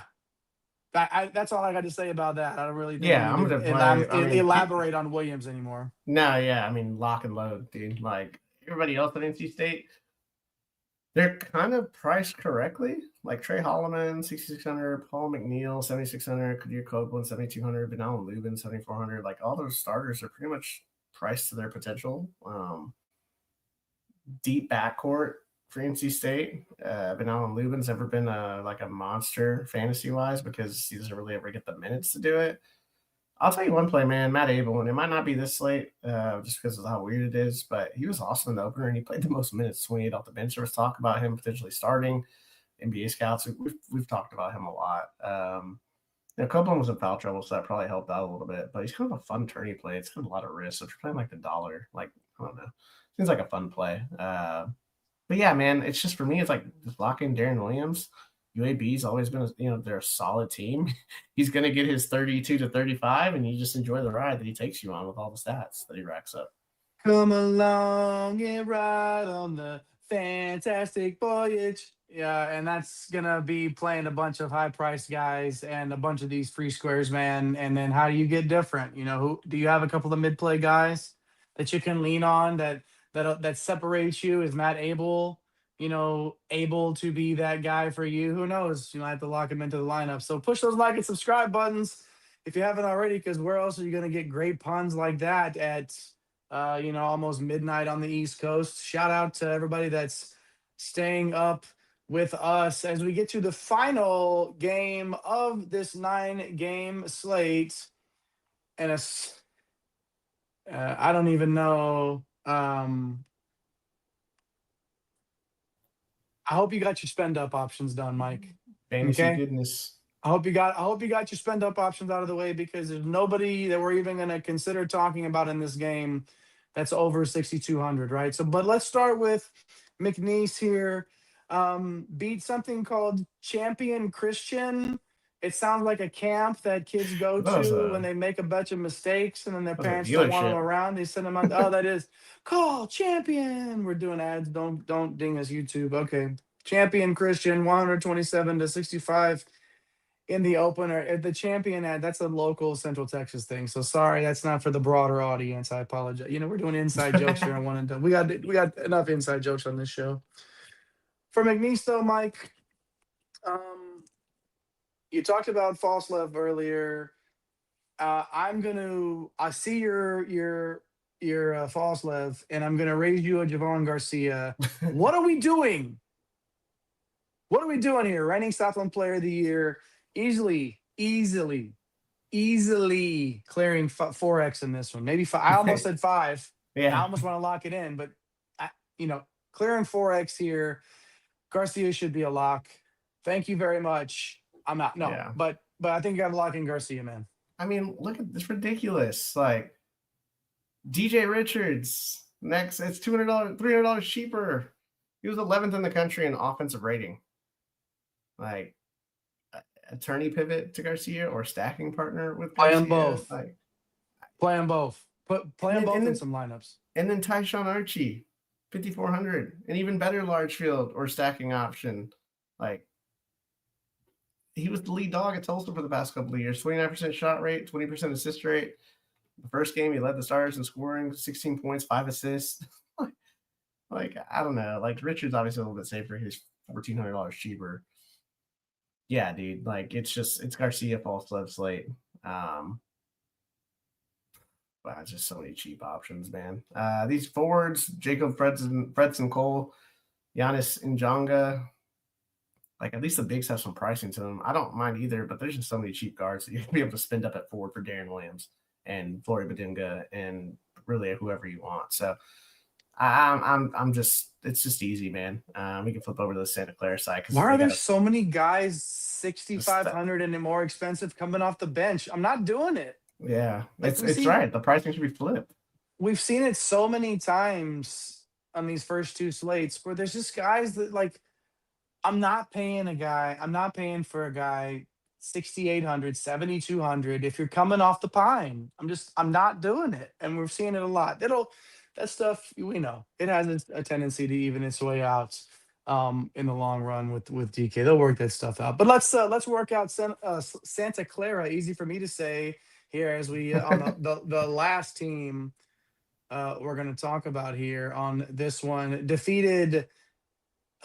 That's all I got to say about that. I don't really think I'm going to elaborate on Williams anymore. No, yeah. I mean, lock and load, dude. Like, everybody else at NC State, they're kind of priced correctly. Like Trey Holloman, 6,600, Paul McNeil, 7,600, Kadir Copeland, 7,200, Benal Lubin, 7,400. Like, all those starters are pretty much priced to their potential. Deep backcourt for NC State. Benal Lubin's never been a monster fantasy-wise because he doesn't really ever get the minutes to do it. I'll tell you one play, man, Matt Abel, and it might not be this slate just because of how weird it is, but he was awesome in the opener, and he played the most minutes, 28 off the bench. There was talk about him potentially starting. NBA scouts, we've talked about him a lot. Copeland was in foul trouble, so that probably helped out a little bit, but he's kind of a fun tourney play. It's kind of a lot of risk. So if you're playing like the dollar, like, I don't know, seems like a fun play. But yeah, man, it's just, for me, it's like just lock in Darren Williams. UAB's always been, they're a solid team. He's going to get his 32 to 35, and you just enjoy the ride that he takes you on with all the stats that he racks up. Come along and ride on the fantastic voyage. Yeah, and that's going to be playing a bunch of high-priced guys and a bunch of these free squares, man. And then how do you get different? Who do you have a couple of mid-play guys that you can lean on that separates you? Is Matt Abel able to be that guy for you? Who knows? You might have to lock him into the lineup. So push those like and subscribe buttons if you haven't already, because where else are you going to get great puns like that at, almost midnight on the East Coast? Shout out to everybody that's staying up with us as we get to the final game of this 9-game slate. And I don't even know. I hope you got your spend up options done, Mike. Fantasy goodness. I hope you got your spend up options out of the way, because there's nobody that we're even going to consider talking about in this game that's over 6,200, right? So, but let's start with McNeese here. Beat something called Champion Christian It sounds like a camp that kids go to when they make a bunch of mistakes and then their That was a parents don't want them dealership. around. They send them on. Oh, that is call champion. We're doing ads. Don't ding us, YouTube. Okay, champion Christian 127 to 65 in the opener. The champion ad. That's a local Central Texas thing. So sorry, that's not for the broader audience. I apologize. We're doing inside jokes here on One and Done. We got enough inside jokes on this show. For McNeese though, Mike. You talked about false love earlier. I see your false love, and I'm gonna raise you a Javon Garcia. What are we doing? What are we doing here? Reigning Southland Player of the Year, easily clearing 4x in this one. Maybe 5. I almost said 5. Yeah. I almost want to lock it in, but clearing 4x here. Garcia should be a lock. Thank you very much. I'm not. No, Yeah. but I think you got to lock in Garcia, man. I mean, look at this, ridiculous. Like DJ Richards next, it's $200, $300 cheaper. He was 11th in the country in offensive rating. Like attorney pivot to Garcia or stacking partner with Garcia. Play them both. Like play them both. Play them both in some lineups. And then Tyshawn Archie, 5,400, an even better large field or stacking option. Like he was the lead dog at Tulsa for the past couple of years. 29% shot rate, 20% assist rate. The first game, he led the Stars in scoring, 16 points, 5 assists. Like, I don't know. Like, Richard's obviously a little bit safer. He's $1,400 cheaper. Yeah, dude. Like, it's Garcia, false love slate. Wow, it's just so many cheap options, man. These forwards, Jacob Fredson Cole, Giannis Njonga. Like, at least the bigs have some pricing to them. I don't mind either, but there's just so many cheap guards that you can be able to spend up at forward for Darren Williams and Flory Badinga and really whoever you want. So I'm just, it's just easy, man. We can flip over to the Santa Clara side. Why are there so many guys 6,500 and more expensive coming off the bench? I'm not doing it. Yeah, it's right. The pricing should be flipped. We've seen it so many times on these first 2 slates where there's just guys that like, I'm not paying for a guy 6,800, 7,200 if you're coming off the pine. I'm not doing it. And we're seeing it a lot. That stuff, we know it has a tendency to even its way out in the long run with DK. They'll work that stuff out. But let's work out Santa Clara. Easy for me to say here as we on the last team we're going to talk about here on this one. Defeated.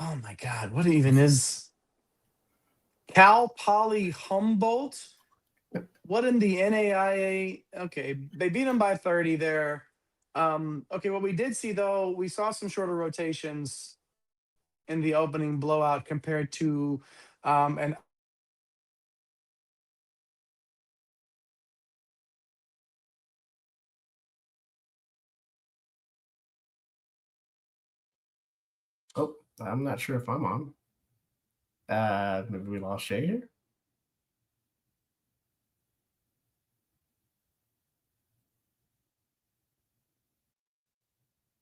Oh my God, what even is Cal Poly Humboldt? What in the NAIA? Okay, they beat them by 30 there. Okay, what we did see though, we saw some shorter rotations in the opening blowout compared to an Oh, I'm not sure if I'm on. Maybe we lost Shay here.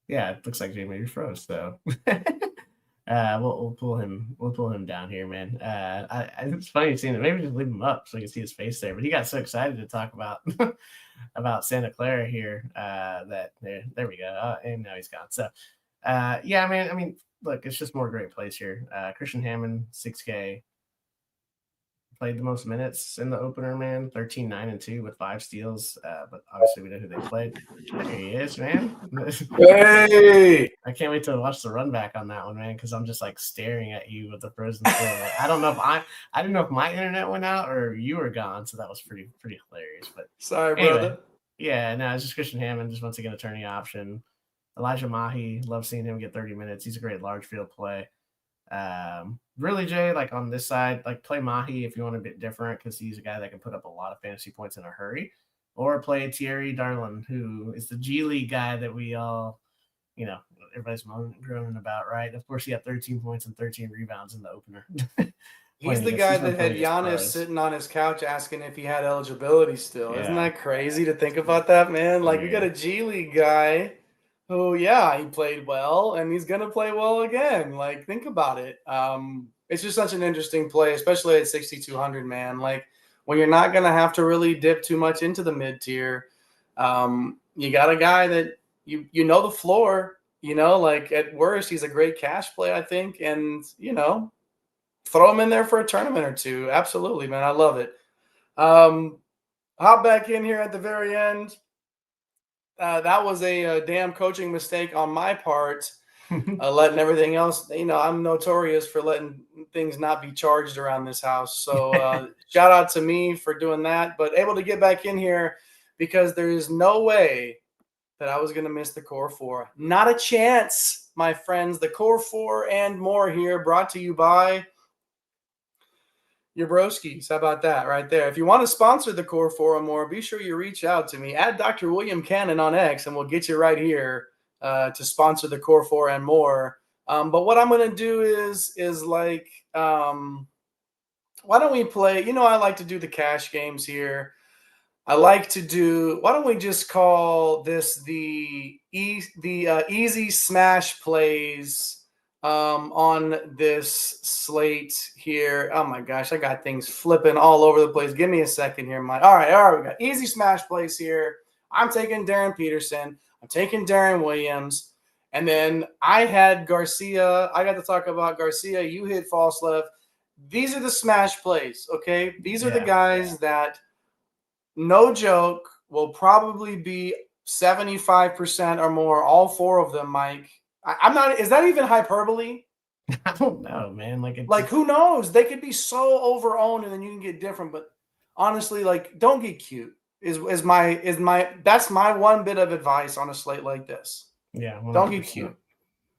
Yeah, it looks like Jay maybe froze. So we'll pull him down here, man. It's funny seeing it. Maybe just leave him up so you can see his face there. But he got so excited to talk about about Santa Clara here that there we go. And now he's gone. So yeah, man. I mean, look, it's just more great plays here. Christian Hammond, 6K. Played the most minutes in the opener, man. 13, 9, and 2 with 5 steals. But obviously we know who they played. There he is, man. Hey! I can't wait to watch the run back on that one, man, because I'm just like staring at you with the frozen screen. I don't know if I didn't know if my internet went out or you were gone, so that was pretty hilarious. But sorry, anyway, brother. Yeah, no, it's just Christian Hammond, just once again a turning option. Elijah Mahi, love seeing him get 30 minutes. He's a great large field play. Really, Jay, like on this side, like play Mahi if you want a bit different because he's a guy that can put up a lot of fantasy points in a hurry, or play Thierry Darlin, who is the G League guy that we all, everybody's groaning about, right? Of course, he had 13 points and 13 rebounds in the opener. He's the guy that had Giannis sitting on his couch asking if he had eligibility still. Yeah. Isn't that crazy to think about that, man? Like, we got a G League guy who, yeah, he played well, and he's going to play well again. Like, think about it. It's just such an interesting play, especially at 6,200, man. Like when you're not going to have to really dip too much into the mid tier. You got a guy that you know the floor, like at worst, he's a great cash play, I think. And, throw him in there for a tournament or two. Absolutely, man. I love it. Hop back in here at the very end. That was a damn coaching mistake on my part. Letting everything else, I'm notorious for letting things not be charged around this house. So shout out to me for doing that, but able to get back in here because there is no way that I was going to miss the Core 4. Not a chance, my friends. The Core 4 and more here brought to you by your broskies. How about that right there? If you want to sponsor the Core 4 or more, be sure you reach out to me. Add Dr. William Cannon on X, and we'll get you right here to sponsor the Core 4 and more. But what I'm going to do is like, why don't we play? I like to do the cash games here. I like to do. Why don't we just call this the easy smash plays on this slate here? Oh my gosh, I got things flipping all over the place. Give me a second here, Mike. All right, we got easy smash plays here. I'm taking Darren Peterson. I'm taking Darren Williams. And then I had Garcia. I got to talk about Garcia. You hit Falslev. These are the smash plays, okay? These are the guys that, no joke, will probably be 75% or more, all four of them, Mike. I'm not – is that even hyperbole? I don't know, man. Who knows? They could be so over-owned and then you can get different. But honestly, don't get cute. Is my that's my one bit of advice on a slate like this. Yeah, 100%. Don't get cute.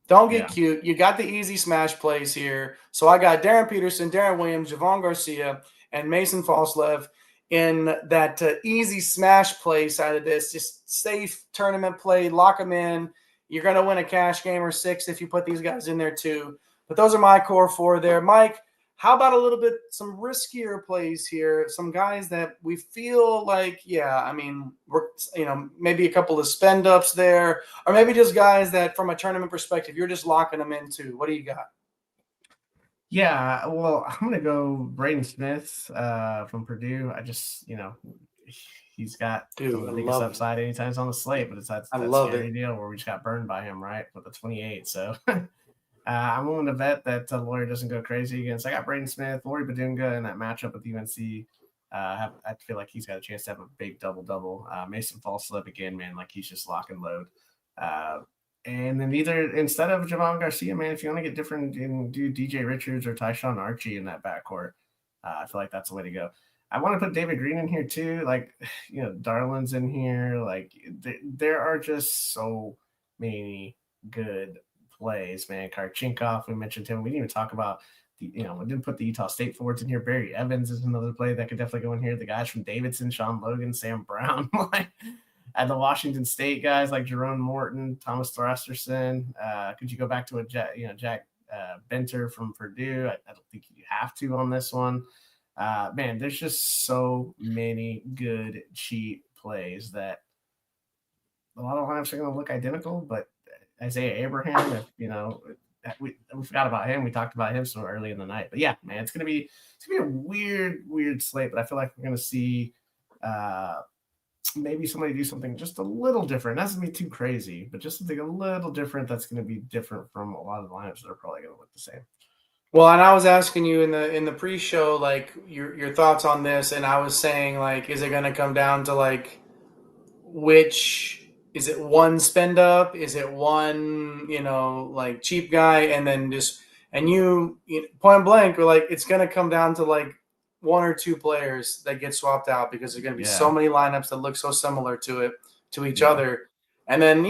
Don't get cute. You got the easy smash plays here. So I got Darren Peterson, Darren Williams, Javon Garcia, and Mason Falslev in that easy smash play side of this. Just safe tournament play, lock them in. You're going to win a cash game or 6 if you put these guys in there too. But those are my core 4 there. Mike, how about a little bit some riskier plays here? Some guys that we feel like, we're maybe a couple of spend ups there, or maybe just guys that from a tournament perspective, you're just locking them into. What do you got? Yeah, well, I'm gonna go Braden Smith from Purdue. I just, he's got the biggest upside anytime he's on the slate, but it's that scary deal where we just got burned by him, right, with the 28. So. I'm willing to bet that Laurie doesn't go crazy against. I got Braden Smith, Laurie Badunga in that matchup with UNC. I feel like he's got a chance to have a big double-double. Mason Falslev again, man, like he's just lock and load. And then instead of Javon Garcia, man, if you want to get different and do DJ Richards or Tyshawn Archie in that backcourt, I feel like that's the way to go. I want to put David Green in here too. Darlin's in here. There are just so many good plays, man. Karchinkov, we mentioned him. We didn't even talk about we didn't put the Utah State forwards in here. Barry Evans is another play that could definitely go in here. The guys from Davidson, Sean Logan, Sam Brown, and the Washington State guys like Jerome Morton, Thomas Thrasterson. Could you go back to Jack Benter from Purdue? I don't think you have to on this one. Man, there's just so many good cheap plays that a lot of lineups are going to look identical, but Isaiah Abraham, we forgot about him. We talked about him so early in the night. But yeah, man, it's gonna be a weird slate. But I feel like we're gonna see maybe somebody do something just a little different. That's gonna be too crazy, but just something a little different. That's gonna be different from a lot of the lineups that are probably gonna look the same. Well, and I was asking you in the pre-show your thoughts on this, and I was saying is it gonna come down to which. Is it one spend up? Is it one, cheap guy? And then you point blank, or it's going to come down to 1 or 2 players that get swapped out because there's going to be so many lineups that look so similar to each other. And then,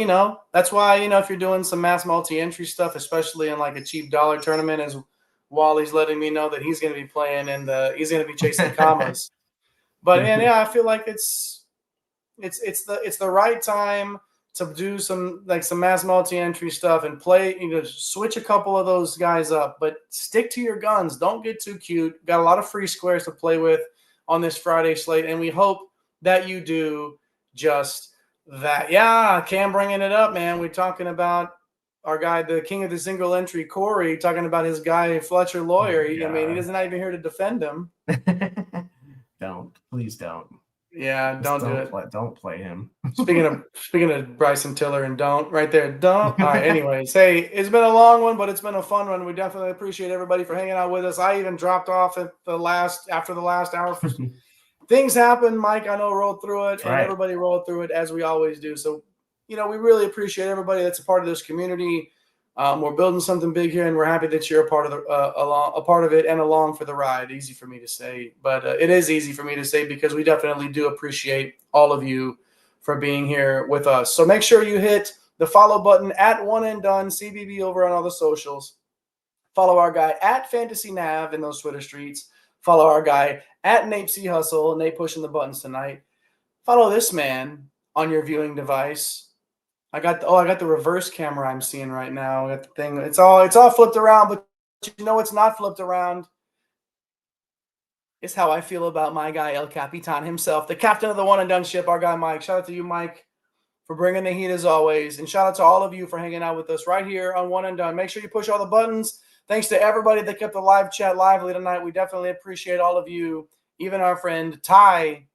that's why, if you're doing some mass multi-entry stuff, especially in a cheap dollar tournament, as Wally's letting me know that he's going to be playing he's going to be chasing commas. But I feel like it's the right time to do some mass multi-entry stuff and play, switch a couple of those guys up, but stick to your guns. Don't get too cute. Got a lot of free squares to play with on this Friday slate, and we hope that you do just that. Yeah, Cam bringing it up, man. We're talking about our guy, the king of the single entry, Corey, talking about his guy, Fletcher Lawyer. Oh, I mean, he doesn't even here to defend him. Please don't. Yeah, don't do it. Don't play him. Speaking of Bryson Tiller and don't right there, don't. All right. Anyways, hey, it's been a long one, but it's been a fun one. We definitely appreciate everybody for hanging out with us. I even dropped off after the last hour. Things happen. Mike, I know, rolled through it, and everybody rolled through it as we always do. So, we really appreciate everybody that's a part of this community. We're building something big here, and we're happy that you're a part of it and along for the ride. Easy for me to say, but it is easy for me to say because we definitely do appreciate all of you for being here with us. So make sure you hit the follow button at One and Done CBB over on all the socials. Follow our guy at Fantasy Nav in those Twitter streets. Follow our guy at Nate C Hustle. Nate pushing the buttons tonight. Follow this man on your viewing device. I got the reverse camera I'm seeing right now. I got the thing. It's all flipped around, but it's not flipped around. It's how I feel about my guy El Capitan himself, the captain of the One and Done ship, our guy Mike. Shout out to you, Mike, for bringing the heat as always, and shout out to all of you for hanging out with us right here on One and Done. Make sure you push all the buttons. Thanks to everybody that kept the live chat lively tonight. We definitely appreciate all of you. Even our friend Ty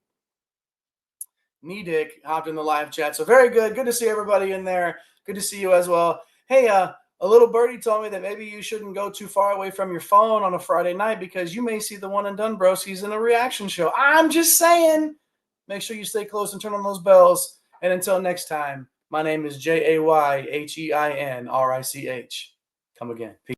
Nedick hopped in the live chat. So very good. Good to see everybody in there. Good to see you as well. Hey, a little birdie told me that maybe you shouldn't go too far away from your phone on a Friday night because you may see the One and Done broskies in a reaction show. I'm just saying. Make sure you stay close and turn on those bells. And until next time, my name is JAYHEINRICH. Come again. Peace.